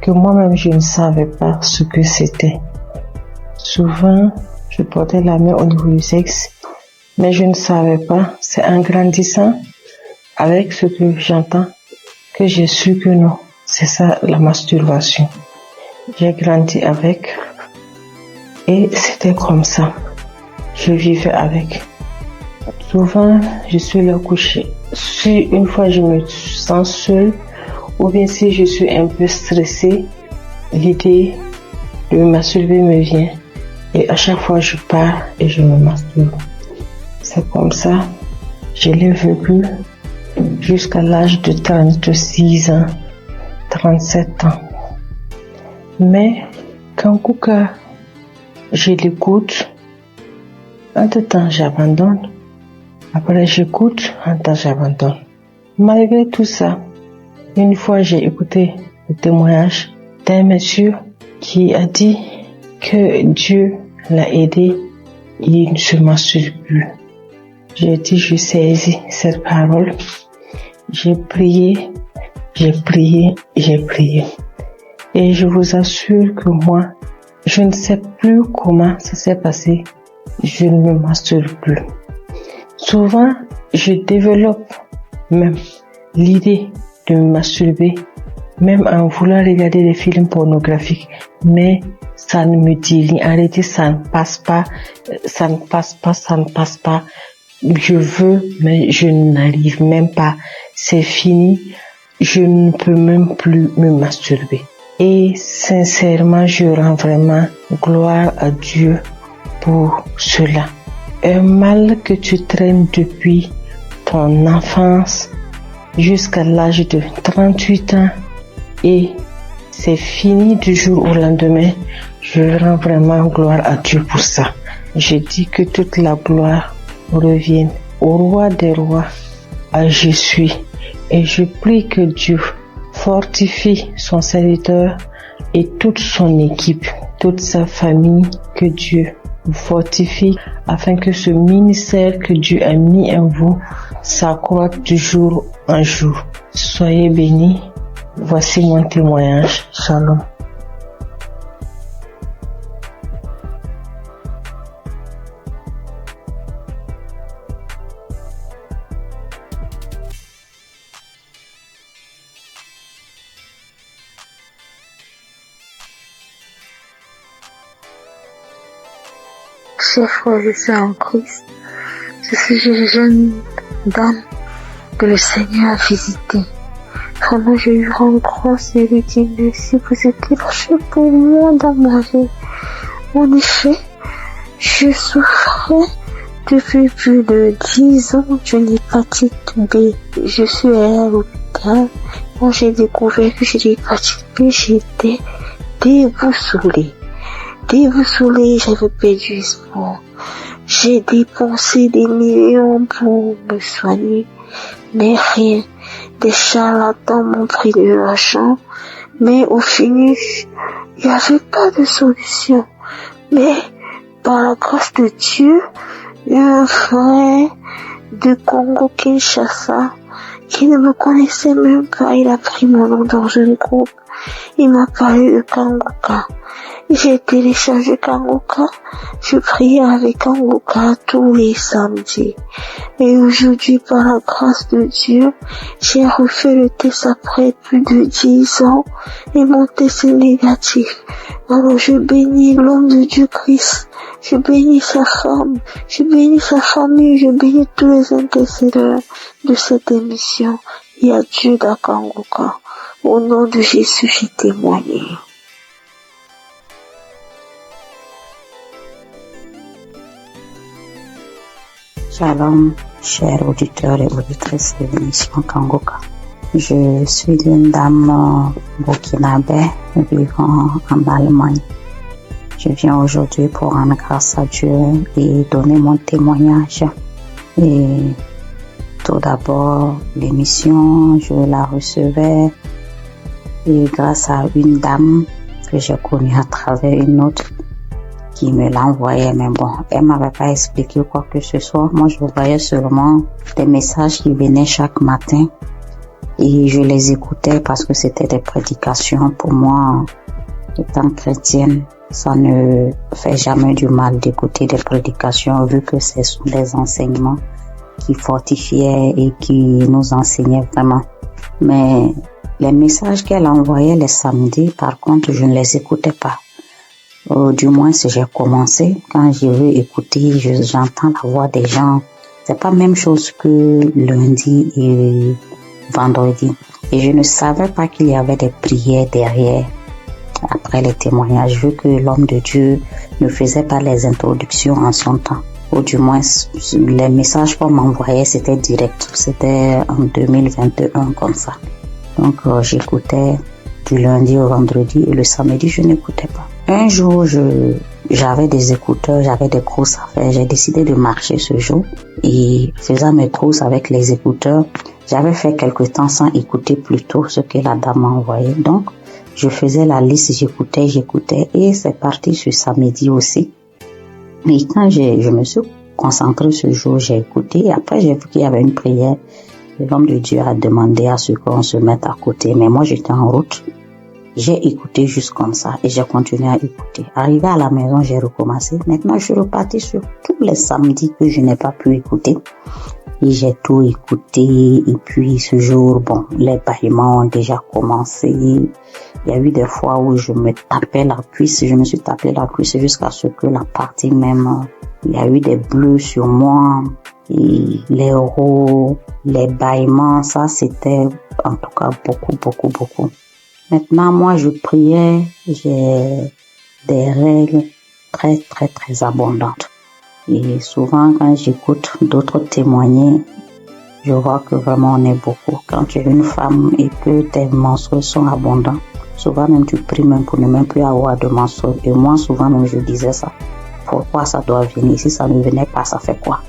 que moi-même je ne savais pas ce que c'était. Souvent, je portais la main au niveau du sexe, mais je ne savais pas. C'est en grandissant avec ce que j'entends que j'ai su que non, c'est ça la masturbation. J'ai grandi avec et c'était comme ça. Je vivais avec. Souvent, je suis là couchée. Si une fois je me sens seule, ou bien si je suis un peu stressée, l'idée de me masturber me vient. Et à chaque fois, je pars et je me masturbe. C'est comme ça. Je l'ai vécu jusqu'à l'âge de 36 ans, 37 ans. Mais quand Kouka, je l'écoute, entre-temps, j'abandonne. Après, j'écoute, entre-temps, j'abandonne. Malgré tout ça, une fois, j'ai écouté le témoignage d'un monsieur qui a dit que Dieu l'a aidé, il ne se masturbe plus. J'ai dit, je saisis cette parole. J'ai prié. Et je vous assure que moi, je ne sais plus comment ça s'est passé. Je ne me masturbe plus. Souvent, je développe même l'idée de me masturber, même en voulant regarder des films pornographiques. Mais ça ne me dit rien. Arrêtez, ça ne passe pas. Je veux, mais je n'arrive même pas. C'est fini. Je ne peux même plus me masturber. Et sincèrement, je rends vraiment gloire à Dieu pour cela. Un mal que tu traînes depuis ton enfance jusqu'à l'âge de 38 ans et c'est fini du jour au lendemain. Je rends vraiment gloire à Dieu pour ça. Je dis que toute la gloire revienne au roi des rois, à Jésus. Et je prie que Dieu fortifie son serviteur et toute son équipe, toute sa famille, que Dieu vous fortifie afin que ce ministère que Dieu a mis en vous s'accroisse de jour en jour. Soyez bénis. Voici mon témoignage. Shalom. Chers frères et sœurs en Christ, je suis une jeune dame que le Seigneur a visitée. Vraiment, je lui rends grâce et lui dis merci pour ce qu'il a fait pour moi dans ma vie. En effet, je souffrais depuis plus de 10 ans d'une hépatite B. Je suis allée à l'hôpital. Quand j'ai découvert que j'ai l'hépatite B, j'étais déboussolée. J'avais perdu espoir. J'ai dépensé des millions pour me soigner, mais rien. Des charlatans m'ont pris de l'argent, mais au finish, il n'y avait pas de solution. Mais par la grâce de Dieu, un frère de Congo-Kinshasa qui ne me connaissait même pas, il a pris mon nom dans un groupe. Il m'a parlé de Kanguka. J'ai téléchargé Kanguka. Je priais avec Kanguka tous les samedis. Et aujourd'hui, par la grâce de Dieu, j'ai refait le test après plus de 10 ans et mon test est négatif. Alors je bénis l'homme de Dieu Christ. Je bénis sa femme. Je bénis sa famille. Je bénis tous les intercesseurs de cette émission. Il y a Dieu dans Kanguka. Au nom de Jésus, j'ai témoigné. Shalom, chers auditeurs et auditrices de l'émission Kanguka. Je suis une dame burkinabé vivant en Allemagne. Je viens aujourd'hui pour rendre grâce à Dieu et donner mon témoignage. Et tout d'abord, l'émission, je la recevais et grâce à une dame que j'ai connue à travers une autre. qui me l'envoyait, mais bon, elle m'avait pas expliqué quoi que ce soit. Moi, je voyais seulement des messages qui venaient chaque matin et je les écoutais parce que c'était des prédications. Pour moi, étant chrétienne, ça ne fait jamais du mal d'écouter des prédications vu que ce sont des enseignements qui fortifiaient et qui nous enseignaient vraiment. Mais les messages qu'elle envoyait les samedis, par contre, je ne les écoutais pas. Du moins, si j'ai commencé, quand je veux écouter, j'entends la voix des gens. C'est pas la même chose que lundi et vendredi. Et je ne savais pas qu'il y avait des prières derrière, après les témoignages, vu que l'homme de Dieu ne faisait pas les introductions en son temps. Ou du moins, les messages qu'on m'envoyait, c'était direct. C'était en 2021, comme ça. Donc, j'écoutais du lundi au vendredi et le samedi, je n'écoutais pas. Un jour, j'avais des écouteurs, j'avais des courses à faire. J'ai décidé de marcher ce jour et faisant mes courses avec les écouteurs, j'avais fait quelque temps sans écouter plutôt ce que la dame m'a envoyé. Donc, je faisais la liste, j'écoutais et c'est parti ce samedi aussi. Mais quand je me suis concentrée ce jour, j'ai écouté et après j'ai vu qu'il y avait une prière. L'homme de Dieu a demandé à ce qu'on se mette à côté, mais moi j'étais en route. J'ai écouté juste comme ça et j'ai continué à écouter. Arrivé à la maison, j'ai recommencé. Maintenant, je suis repartie sur tous les samedis que je n'ai pas pu écouter. Et j'ai tout écouté. Et puis ce jour, bon, les bâillements ont déjà commencé. Il y a eu des fois où je me tapais la cuisse. Je me suis tapé la cuisse jusqu'à ce que la partie même, il y a eu des bleus sur moi. Et les roues, les bâillements, ça c'était en tout cas beaucoup. Maintenant, moi, je priais, j'ai des règles très abondantes. Et souvent, quand j'écoute d'autres témoigner, je vois que vraiment on est beaucoup. Quand tu es une femme et que tes menstrues sont abondantes, souvent même tu pries même pour ne même plus avoir de menstrues. Et moi, souvent même je disais ça. Pourquoi ça doit venir? Si ça ne venait pas, ça fait quoi?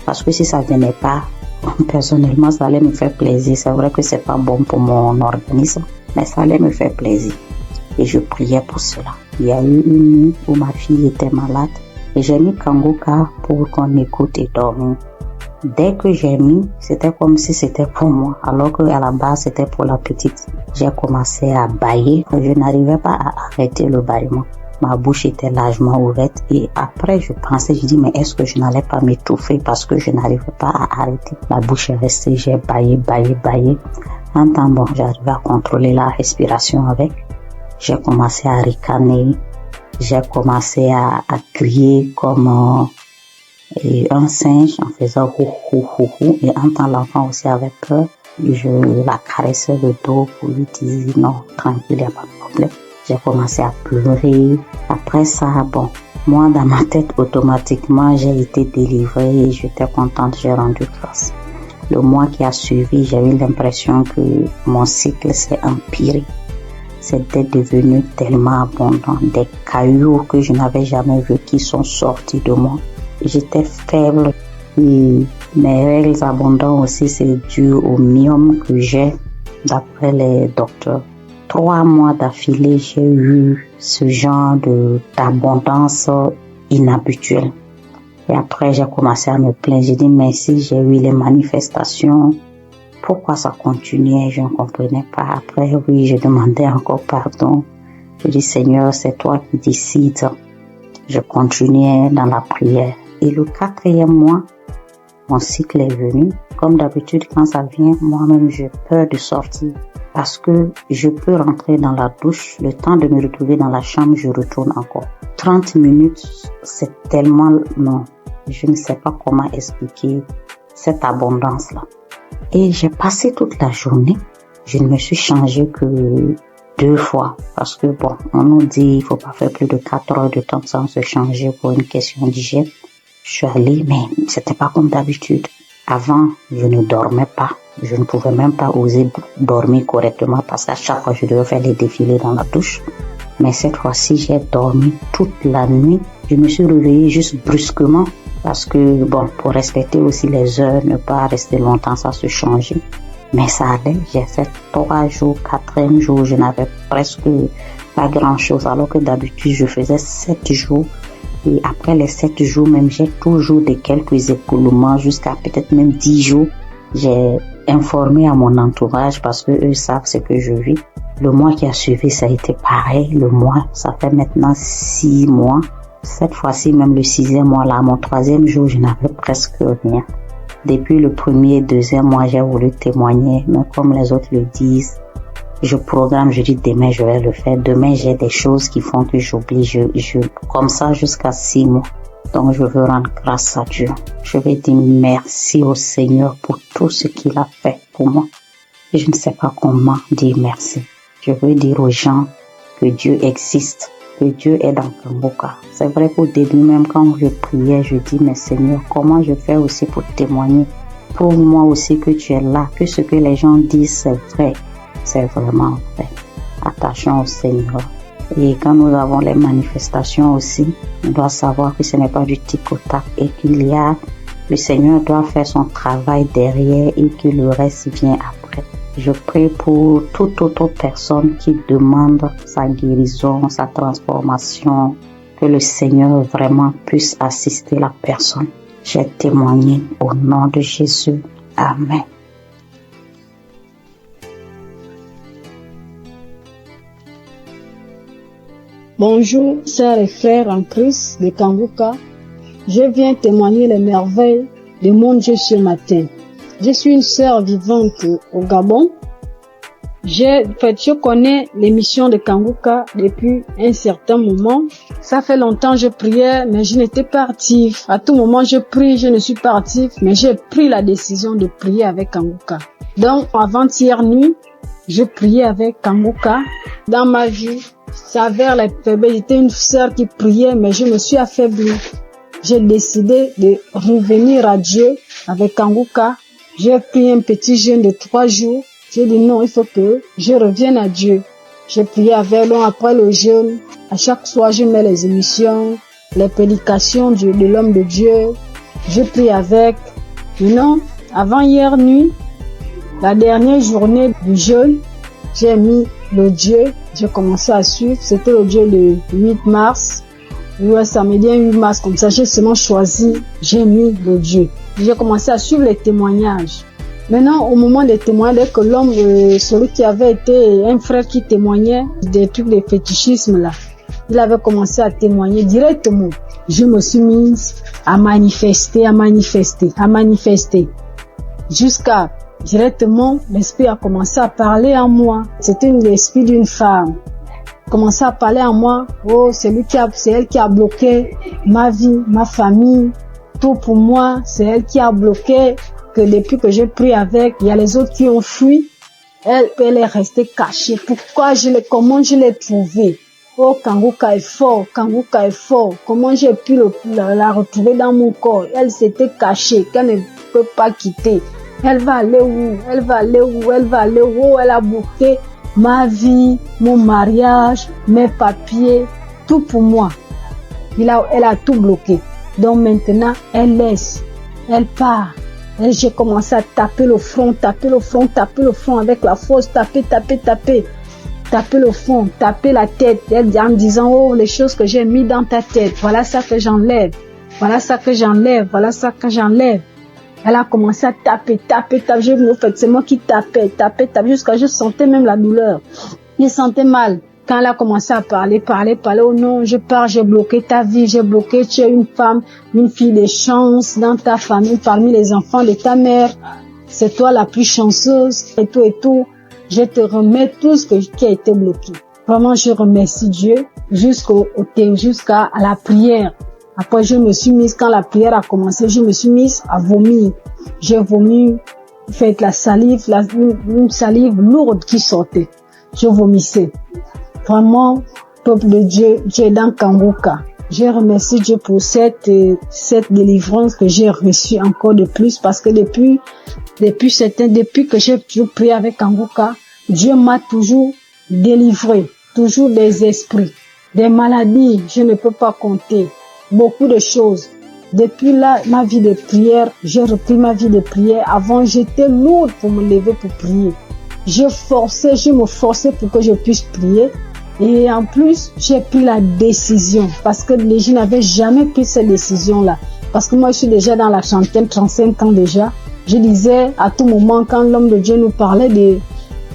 Parce que si ça venait pas, personnellement, ça allait me faire plaisir. C'est vrai que c'est pas bon pour mon organisme, mais ça allait me faire plaisir. Et je priais pour cela. Il y a eu une nuit où ma fille était malade et j'ai mis Kanguka pour qu'on écoute et dormir. Dès que j'ai mis, c'était comme si c'était pour moi, alors qu'à la base c'était pour la petite. J'ai commencé à bâiller. Je n'arrivais pas à arrêter le bâillement. Ma bouche était largement ouverte et après je pensais, je dis mais est-ce que je n'allais pas m'étouffer parce que je n'arrivais pas à arrêter. La bouche est restée, j'ai bâillé. En temps bon, j'arrivais à contrôler la respiration avec. J'ai commencé à ricaner, j'ai commencé à crier comme un singe en faisant hou. Et en temps l'enfant aussi avait peur. Je la caressais le dos pour lui dire non, tranquille, il n'y a pas de problème. J'ai commencé à pleurer. Après ça, bon, moi dans ma tête, automatiquement, j'ai été délivrée et j'étais contente, j'ai rendu grâce. Le mois qui a suivi, j'ai eu l'impression que mon cycle s'est empiré. C'était devenu tellement abondant. Des cailloux que je n'avais jamais vus qui sont sortis de moi. J'étais faible et mes règles abondantes aussi, c'est dû au myome que j'ai d'après les docteurs. 3 mois d'affilée, j'ai eu ce genre d'abondance inhabituelle. Et après, j'ai commencé à me plaindre. J'ai dit, mais si j'ai eu les manifestations, pourquoi ça continuait? Je ne comprenais pas. Après, oui, je demandais encore pardon. Je dis, Seigneur, c'est toi qui décides. Je continuais dans la prière. Et le 4e mois, mon cycle est venu. Comme d'habitude, quand ça vient, moi-même, j'ai peur de sortir. Parce que je peux rentrer dans la douche, le temps de me retrouver dans la chambre, je retourne encore. 30 minutes, c'est tellement long. Je ne sais pas comment expliquer cette abondance-là. Et j'ai passé toute la journée. Je ne me suis changée que 2 fois. Parce que bon, on nous dit il faut pas faire plus de 4 heures de temps sans se changer pour une question d'hygiène. Je suis allée, mais c'était pas comme d'habitude. Avant, je ne dormais pas. Je ne pouvais même pas oser dormir correctement parce qu'à chaque fois, je devais faire les défilés dans la douche. Mais cette fois-ci, j'ai dormi toute la nuit. Je me suis réveillée juste brusquement parce que, bon, pour respecter aussi les heures, ne pas rester longtemps sans se changer. Mais ça allait. J'ai fait 3 jours, 4e jour, je n'avais presque pas grand-chose. Alors que d'habitude, je faisais 7 jours Et après les 7 jours même, j'ai toujours de quelques écoulements jusqu'à peut-être même 10 jours. J'ai informé à mon entourage parce que eux savent ce que je vis. Le mois qui a suivi, ça a été pareil. Le mois, ça fait maintenant 6 mois. Cette fois-ci, même le 6e mois là, mon 3e jour, je n'avais presque rien. Depuis le 1er et 2e mois, j'ai voulu témoigner, mais comme les autres le disent, je programme, je dis demain je vais le faire. Demain, j'ai des choses qui font que j'oublie. Comme ça jusqu'à 6 mois. Donc, je veux rendre grâce à Dieu. Je vais dire merci au Seigneur pour tout ce qu'il a fait pour moi. Et je ne sais pas comment dire merci. Je veux dire aux gens que Dieu existe, que Dieu est dans Kangoka. C'est vrai qu'au début, même quand je priais, je dis, mais Seigneur, comment je fais aussi pour témoigner? Prouve-moi aussi que tu es là, que ce que les gens disent, c'est vrai. C'est vraiment vrai. Attachons au Seigneur. Et quand nous avons les manifestations aussi, on doit savoir que ce n'est pas du tic-au-tac et le Seigneur doit faire son travail derrière et que le reste vient après. Je prie pour toute autre personne qui demande sa guérison, sa transformation, que le Seigneur vraiment puisse assister la personne. J'ai témoigné au nom de Jésus. Amen. Bonjour, sœurs et frères en Christ de Kangoka. Je viens témoigner les merveilles de mon Dieu ce matin. Je suis une sœur vivante au Gabon. Je connais l'émission de Kangoka depuis un certain moment. Ça fait longtemps que je priais, mais je n'étais pas active. À tout moment, je prie, je ne suis pas active, mais j'ai pris la décision de prier avec Kangoka. Donc, avant-hier nuit, je priais avec Kangoka. Dans ma vie, ça avait la faiblesse. J'étais une sœur qui priait, mais je me suis affaiblie. J'ai décidé de revenir à Dieu avec Kangoka. J'ai pris un petit jeûne de 3 jours. J'ai dit non, il faut que je revienne à Dieu. J'ai prié avec lui après le jeûne. À chaque soir, je mets les émissions, les prédications de l'homme de Dieu. Je prie avec. Maintenant, avant hier nuit, la dernière journée du jeûne, j'ai mis le Dieu. J'ai commencé à suivre. C'était le Dieu le 8 mars. Ouais, samedi 8 mars, comme ça, j'ai seulement choisi, j'ai mis le Dieu. J'ai commencé à suivre les témoignages. Maintenant, au moment des témoignages, dès que l'homme, celui qui avait été un frère qui témoignait des trucs de fétichisme là, il avait commencé à témoigner directement. Je me suis mise à manifester. Jusqu'à, directement, l'esprit a commencé à parler en moi. C'était l'esprit d'une femme. Commençait à parler à moi. Oh, c'est elle qui a bloqué ma vie, ma famille, tout pour moi. C'est elle qui a bloqué que depuis que j'ai pris avec, il y a les autres qui ont fui. Elle est restée cachée. Comment je l'ai trouvée? Oh, Kangoka est fort. Comment j'ai pu la retrouver dans mon corps? Elle s'était cachée, qu'elle ne peut pas quitter. Elle va aller où? Elle a bloqué ma vie, mon mariage, mes papiers, tout pour moi. Elle a tout bloqué. Donc maintenant, elle laisse, elle part. Et j'ai commencé à taper le front avec la force, taper le front, taper la tête, en disant, oh, les choses que j'ai mis dans ta tête, voilà ça que j'enlève. Elle a commencé à taper. C'est moi qui tapais, jusqu'à je sentais même la douleur. Je sentais mal. Quand elle a commencé à parler, oh non, je pars, j'ai bloqué ta vie, tu es une femme, une fille de chance dans ta famille, parmi les enfants de ta mère. C'est toi la plus chanceuse, et tout. Je te remets tout ce qui a été bloqué. Vraiment, je remercie Dieu jusqu'à la prière. Après, quand la prière a commencé, je me suis mise à vomir. J'ai vomi, fait la salive, une salive lourde qui sortait. Je vomissais. Vraiment, peuple de Dieu, Dieu est dans Kangoka. Je remercie Dieu pour cette délivrance que j'ai reçue encore de plus, parce que depuis que j'ai toujours prié avec Kangoka, Dieu m'a toujours délivré, toujours des esprits, des maladies, je ne peux pas compter. Beaucoup de choses. Depuis là, ma vie de prière, j'ai repris ma vie de prière. Avant, j'étais lourde pour me lever pour prier. Je me forçais pour que je puisse prier. Et en plus, j'ai pris la décision parce que je n'avais jamais pris cette décision-là. Parce que moi, je suis déjà dans la trentaine, 35 ans déjà. Je disais à tout moment, quand l'homme de Dieu nous parlait de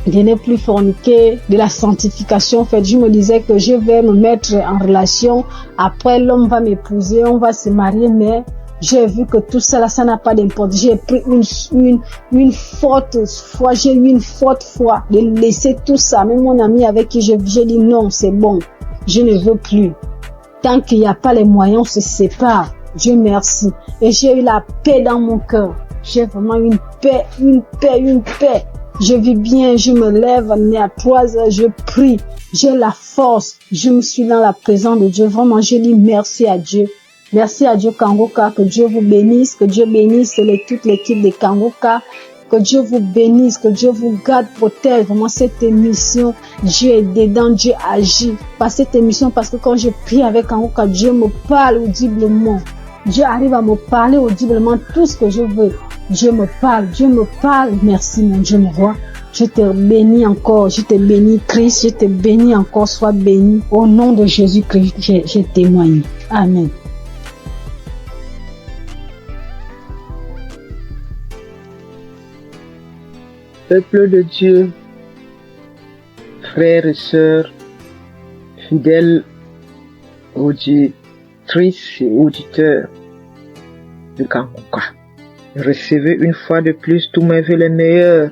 ne plus forniquer, de la sanctification, en fait, je me disais que je vais me mettre en relation. Après, l'homme va m'épouser, on va se marier, mais j'ai vu que tout ça, là, ça n'a pas d'importance. J'ai pris une forte foi, j'ai eu une forte foi de laisser tout ça. Même mon ami avec qui j'ai dit non, c'est bon, je ne veux plus. Tant qu'il n'y a pas les moyens, on se sépare. Dieu merci. Et j'ai eu la paix dans mon cœur. J'ai vraiment une paix. Je vis bien, je me lève à 3 heures, je prie. J'ai la force. Je me suis dans la présence de Dieu. Vraiment, je dis merci à Dieu. Merci à Dieu Kangoka, que Dieu vous bénisse, que Dieu bénisse toute l'équipe de Kangoka, que Dieu vous bénisse, que Dieu vous garde, protège. Vraiment cette émission, Dieu est dedans, Dieu agit par cette émission, parce que quand je prie avec Kangoka, Dieu me parle audiblement. Dieu arrive à me parler audiblement tout ce que je veux. Dieu me parle. Merci mon Dieu, mon roi. Je te bénis encore, je te bénis Christ, je te bénis encore, sois béni. Au nom de Jésus-Christ, je témoigne. Amen. Peuple de Dieu, frères et sœurs, fidèles auditrices et auditeurs de Kangoka, recevez une fois de plus tous mes vœux les meilleurs.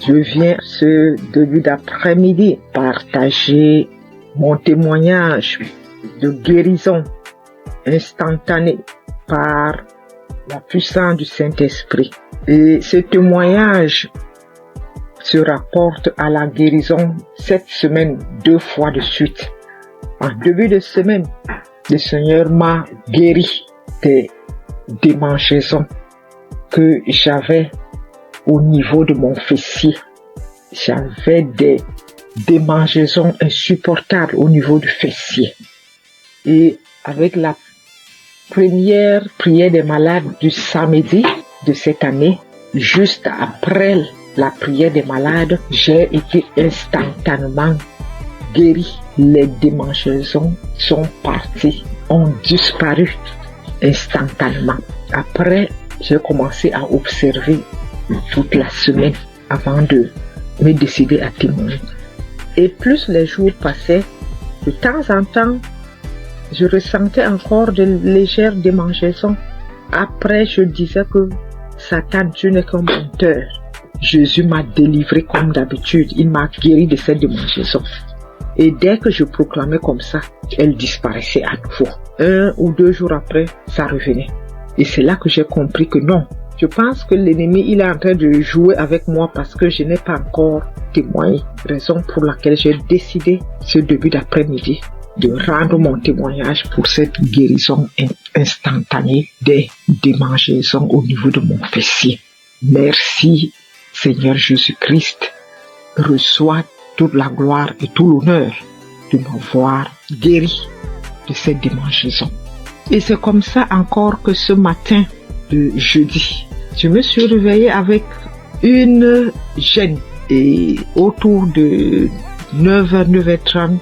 Je viens ce début d'après-midi partager mon témoignage de guérison instantanée par la puissance du Saint-Esprit. Et ce témoignage se rapporte à la guérison cette semaine 2 fois de suite. En début de semaine, le Seigneur m'a guéri des démangeaisons que j'avais au niveau de mon fessier. J'avais des démangeaisons insupportables au niveau du fessier. Et avec la première prière des malades du samedi de cette année, juste après la prière des malades, j'ai été instantanément guéri. Les démangeaisons sont parties, ont disparu instantanément. Après, j'ai commencé à observer toute la semaine avant de me décider à témoigner. Et plus les jours passaient, de temps en temps, je ressentais encore de légères démangeaisons. Après, je disais que Satan, tu n'es qu'un menteur. Jésus m'a délivré comme d'habitude. Il m'a guéri de cette démangeaison. Et dès que je proclamais comme ça, elle disparaissait à nouveau. 1 ou 2 jours après, ça revenait. Et c'est là que j'ai compris que non. Je pense que l'ennemi, il est en train de jouer avec moi parce que je n'ai pas encore témoigné. Raison pour laquelle j'ai décidé ce début d'après-midi de rendre mon témoignage pour cette guérison instantanée des démangeaisons au niveau de mon fessier. Merci Seigneur Jésus-Christ, reçois toute la gloire et tout l'honneur de m'avoir guéri de cette démangeaison. Et c'est comme ça encore que ce matin de jeudi, je me suis réveillée avec une gêne et autour de 9h, 9h30,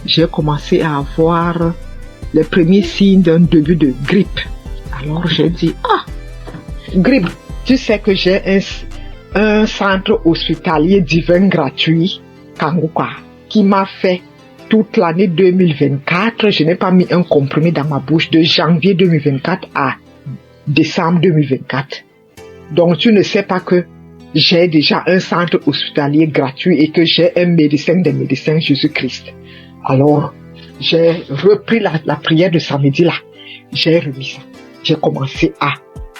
j'ai commencé à avoir les premiers signes d'un début de grippe. Alors j'ai dit, grippe, tu sais que j'ai un centre hospitalier divin gratuit, Kangoka, qui m'a fait toute l'année 2024. Je n'ai pas mis un comprimé dans ma bouche de janvier 2024 à décembre 2024. Donc tu ne sais pas que j'ai déjà un centre hospitalier gratuit et que j'ai un médecin des médecins, Jésus-Christ. Alors, j'ai repris la prière de samedi là. J'ai remis ça. J'ai commencé à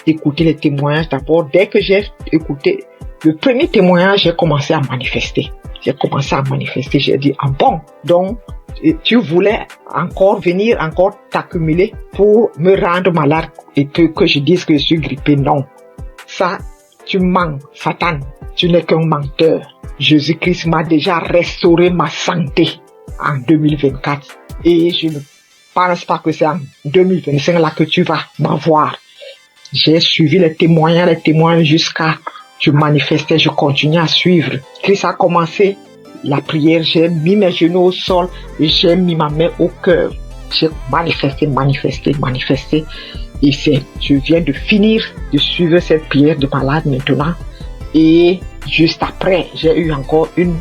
écouter les témoignages d'abord. Dès que j'ai écouté le premier témoignage, j'ai commencé à manifester. J'ai dit, ah bon, donc tu voulais encore venir, encore t'accumuler pour me rendre malade et que je dise que je suis grippé. Non, ça, tu mens, Satan, tu n'es qu'un menteur. Jésus-Christ m'a déjà restauré ma santé en 2024 et je ne pense pas que c'est en 2025 là que tu vas m'avoir. J'ai suivi les témoignages jusqu'à je manifestais, je continuais à suivre. Christ a commencé la prière, j'ai mis mes genoux au sol et j'ai mis ma main au cœur. J'ai manifesté. Et je viens de finir de suivre cette prière de malade maintenant. Et juste après, j'ai eu encore une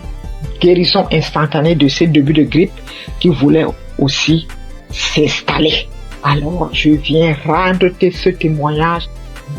guérison instantanée de ce début de grippe qui voulait aussi s'installer. Alors, je viens rendre ce témoignage.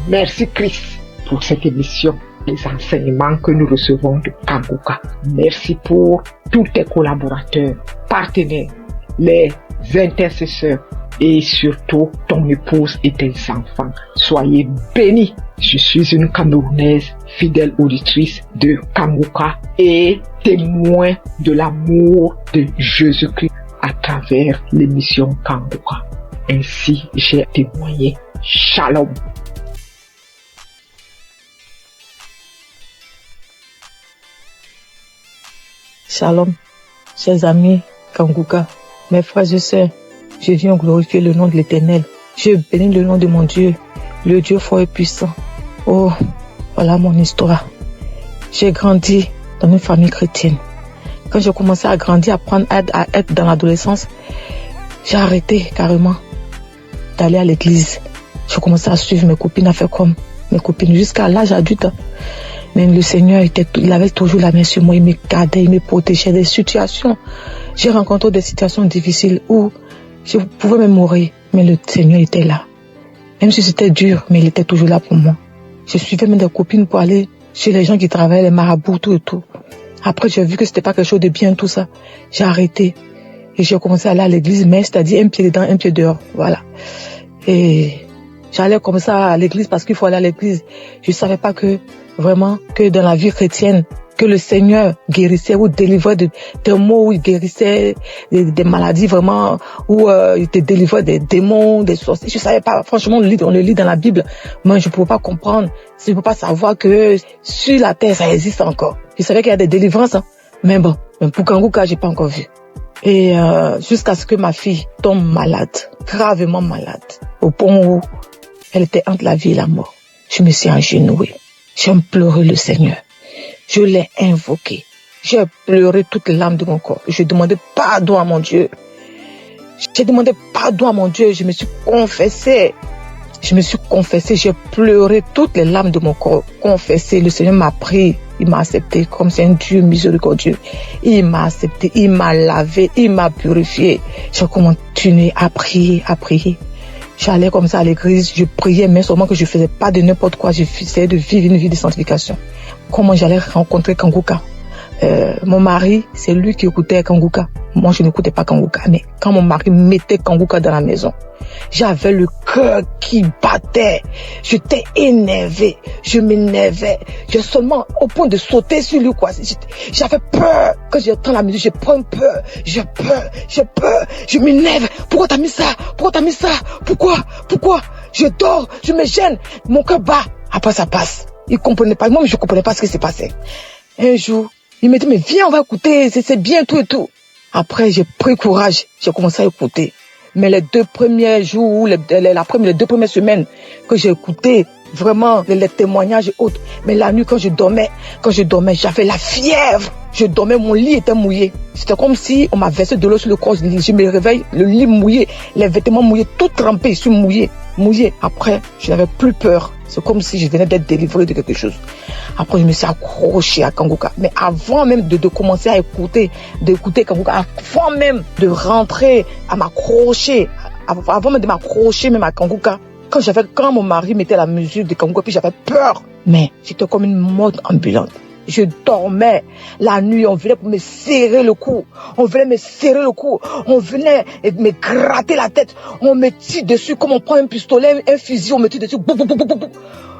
Merci Christ pour cette émission, les enseignements que nous recevons de Kanguka. Merci pour tous tes collaborateurs, partenaires, les intercesseurs et surtout ton épouse et tes enfants. Soyez bénis. Je suis une Camerounaise fidèle auditrice de Kanguka et témoin de l'amour de Jésus-Christ à travers l'émission Kanguka. Ainsi, j'ai témoigné. Shalom. Shalom, chers amis Kanguka, mes frères et sœurs, je viens glorifier le nom de l'Éternel. Je bénis le nom de mon Dieu, le Dieu fort et puissant. Oh, voilà mon histoire. J'ai grandi dans une famille chrétienne. Quand j'ai commencé à grandir, à être dans l'adolescence, j'ai arrêté carrément d'aller à l'église. J'ai commencé à suivre mes copines, à faire comme mes copines jusqu'à l'âge adulte. Mais le Seigneur il avait toujours la main sur moi, il me gardait, il me protégeait des situations. J'ai rencontré des situations difficiles où je pouvais même mourir, mais le Seigneur était là. Même si c'était dur, mais il était toujours là pour moi. Je suivais même des copines pour aller chez les gens qui travaillaient, les marabouts, tout et tout. Après, j'ai vu que c'était pas quelque chose de bien, tout ça. J'ai arrêté. Et j'ai commencé à aller à l'église, mais c'est-à-dire un pied dedans, un pied dehors. Voilà. Et j'allais comme ça à l'église parce qu'il faut aller à l'église. Je savais pas que, vraiment, que dans la vie chrétienne, que le Seigneur guérissait ou délivrait des maux, où il guérissait des maladies vraiment, où il te délivrait des démons, des sorciers. Je savais pas, franchement, on le lit dans la Bible. Moi, je ne pouvais pas comprendre. Je ne pouvais pas savoir que sur la terre, ça existe encore. Je savais qu'il y a des délivrances, hein. Mais bon, pour Kanguka, j'ai pas encore vu. Et jusqu'à ce que ma fille tombe malade, gravement malade, au point où elle était entre la vie et la mort. Je me suis agenouillée. J'ai imploré le Seigneur. Je l'ai invoqué. J'ai pleuré toutes les larmes de mon corps. Je demandais pardon à mon Dieu. J'ai demandé pardon à mon Dieu. Je me suis confessée. J'ai pleuré toutes les larmes de mon corps. Confessé. Le Seigneur m'a pris. Il m'a accepté comme c'est un Dieu miséricordieux. Il m'a accepté. Il m'a lavé. Il m'a purifié. J'ai continué à prier. J'allais comme ça à l'église. Je priais, mais seulement que je faisais pas de n'importe quoi. J'essayais de vivre une vie de sanctification. Comment j'allais rencontrer Kanguka? Mon mari, c'est lui qui écoutait Kanguka. Moi, je n'écoutais pas Kanguka. Mais quand mon mari mettait Kanguka dans la maison, j'avais le cœur qui battait. J'étais énervé. Je m'énervais. J'ai seulement au point de sauter sur lui, quoi. J'avais peur. Quand j'entends la musique, j'ai peur. J'ai peur. Je m'énerve. Pourquoi t'as mis ça? Pourquoi? Je dors. Je me gêne. Mon cœur bat. Après, ça passe. Il comprenait pas. Moi, je comprenais pas ce qui s'est passé. Un jour, il me dit, mais viens, on va écouter, c'est bien, tout et tout. Après, j'ai pris courage. J'ai commencé à écouter. Mais les 2 premiers jours, les 2 premières semaines que j'ai écouté, vraiment, les témoignages et autres. Mais la nuit, quand je dormais, j'avais la fièvre. Je dormais, mon lit était mouillé. C'était comme si on m'a versé de l'eau sur le corps. Je me réveille, le lit mouillé, les vêtements mouillés, tout trempé, je suis mouillé. Après, je n'avais plus peur. C'est comme si je venais d'être délivré de quelque chose. Après, je me suis accroché à Kanguka. Mais avant même de commencer à d'écouter Kanguka, avant même de rentrer à m'accrocher, avant même de m'accrocher même à Kanguka, quand mon mari mettait la musique de Kanguka, puis j'avais peur. Mais j'étais comme une morte ambulante. Je dormais. La nuit, on venait pour me serrer le cou. On venait me gratter la tête. On me tire dessus comme on prend un pistolet, un fusil, on me tire dessus.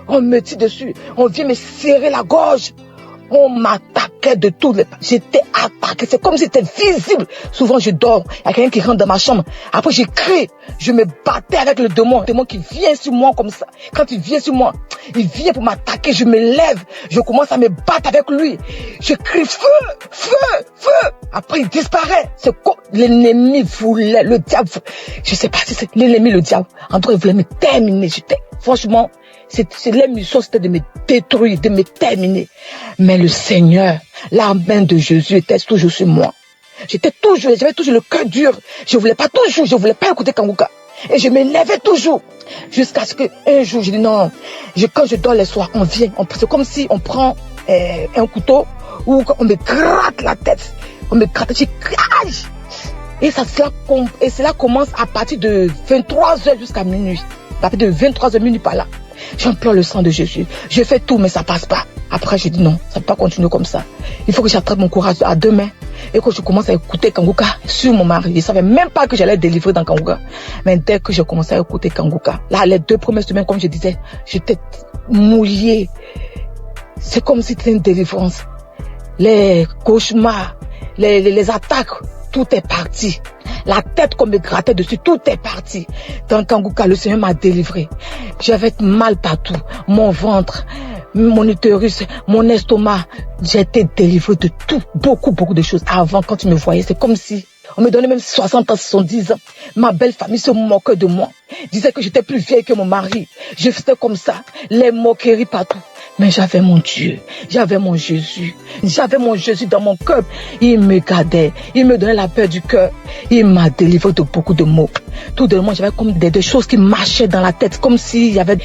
On me tire dessus. On vient me serrer la gorge. On m'attaquait de toutes les... J'étais attaqué. C'est comme si c'était visible. Souvent, je dors. Il y a quelqu'un qui rentre dans ma chambre. Après, je crie. Je me battais avec le démon. Le démon qui vient sur moi comme ça. Quand il vient sur moi, il vient pour m'attaquer. Je me lève. Je commence à me battre avec lui. Je crie feu. Après, il disparaît. C'est quoi? L'ennemi voulait, le diable. Je sais pas si c'est l'ennemi, le diable. En tout cas, il voulait me terminer. J'étais Franchement, les missions, c'était de me détruire, de me terminer. Mais le Seigneur, la main de Jésus était toujours sur moi. J'avais toujours le cœur dur. Je voulais pas écouter Kanguka. Et je m'énervais toujours. Jusqu'à ce qu'un jour, je dis non. Quand je dors les soirs, c'est comme si on prend un couteau ou on me gratte la tête. On me gratte, je crache. Et cela commence à partir de 23h jusqu'à minuit. À partir de 23h minuit par là. J'implore le sang de Jésus. Je fais tout, mais ça passe pas. Après, je dis non, ça ne peut pas continuer comme ça. Il faut que j'attrape mon courage à deux mains et que je commence à écouter Kanguka sur mon mari. Je ne savais même pas que j'allais délivrer dans Kanguka. Mais dès que j'ai commencé à écouter Kanguka, là, les 2 premières semaines, comme je disais, j'étais mouillée. C'est comme si c'était une délivrance. Les cauchemars, les attaques, tout est parti. La tête qu'on me grattait dessus, tout est parti. Dans Kanguka, le Seigneur m'a délivré. J'avais mal partout. Mon ventre, mon utérus, mon estomac. J'ai été délivré de tout. Beaucoup de choses. Avant, quand tu me voyais, c'est comme si on me donnait même 60 ans, 70 ans. Ma belle famille se moquait de moi. Disait que j'étais plus vieille que mon mari. Je faisais comme ça. Les moqueries partout. Mais j'avais mon Dieu, j'avais mon Jésus dans mon cœur. Il me gardait, il me donnait la paix du cœur. Il m'a délivré de beaucoup de maux. Tout de moi, j'avais comme des choses qui marchaient dans la tête, comme s'il y avait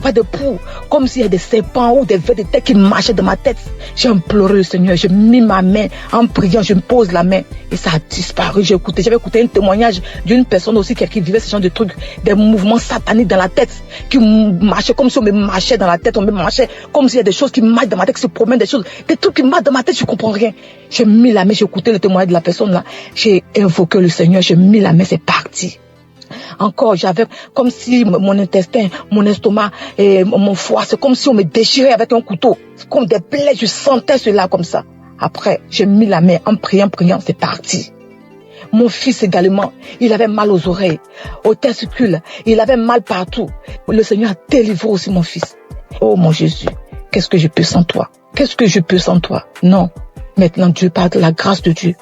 pas de poux, comme s'il y avait des serpents ou des vers de tête qui marchaient dans ma tête. J'ai imploré le Seigneur, j'ai mis ma main en priant, je me pose la main et ça a disparu. J'avais écouté un témoignage d'une personne aussi qui vivait ce genre de trucs, des mouvements sataniques dans la tête, qui marchaient comme si on me marchait dans la tête, on me marchait comme s'il y a des choses qui marchent dans ma tête, qui se promènent, des trucs qui marchent dans ma tête, je comprends rien. J'ai mis la main, j'ai écouté le témoignage de la personne là, j'ai invoqué le Seigneur, j'ai mis la main, c'est parti. Encore, j'avais comme si mon intestin, mon estomac et mon foie, c'est comme si on me déchirait avec un couteau. C'est comme des plaies, je sentais cela comme ça. Après, j'ai mis la main en priant, c'est parti. Mon fils également, il avait mal aux oreilles, aux testicules, il avait mal partout. Le Seigneur a délivré aussi mon fils. Oh mon Jésus, qu'est-ce que je peux sans toi? Qu'est-ce que je peux sans toi? Non. Maintenant, Dieu, par la grâce de Dieu.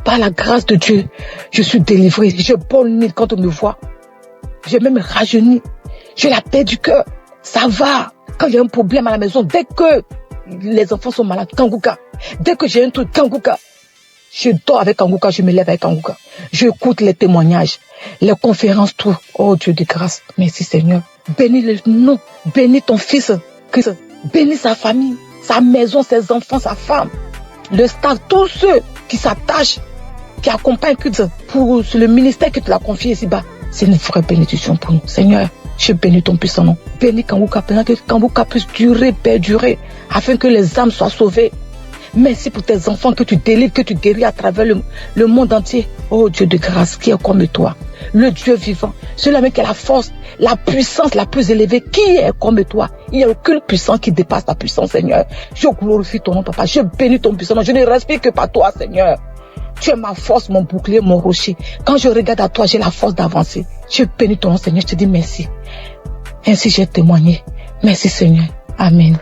Par la grâce de Dieu, je suis délivré. Je bonne quand on me voit. J'ai même rajeuni. J'ai la paix du cœur. Ça va. Quand il y a un problème à la maison, dès que les enfants sont malades, Kanguka. Dès que j'ai un truc, Kanguka. Je dors avec Kanguka, je me lève avec Kanguka. J'écoute les témoignages, les conférences, tout. Oh Dieu de grâce. Merci Seigneur. Bénis le nom. Bénis ton fils. Bénis sa famille, sa maison, ses enfants, sa femme. Le staff, tous ceux qui s'attachent, qui accompagnent pour le ministère que tu l'as confié ici-bas. C'est une vraie bénédiction pour nous. Seigneur, je bénis ton puissant nom. Bénis Kanguka, que Kanguka puisse durer, perdurer, afin que les âmes soient sauvées. Merci pour tes enfants que tu délivres, que tu guéris à travers le monde entier. Oh Dieu de grâce, qui est comme toi, le Dieu vivant, celui-là qui a la force, la puissance la plus élevée, qui est comme toi. Il n'y a aucune puissance qui dépasse ta puissance, Seigneur. Je glorifie ton nom, Papa. Je bénis ton puissant nom. Je ne respire que par toi, Seigneur. Tu es ma force, mon bouclier, mon rocher. Quand je regarde à toi, j'ai la force d'avancer. Je bénis ton nom, Seigneur. Je te dis merci. Ainsi j'ai témoigné. Merci, Seigneur. Amen.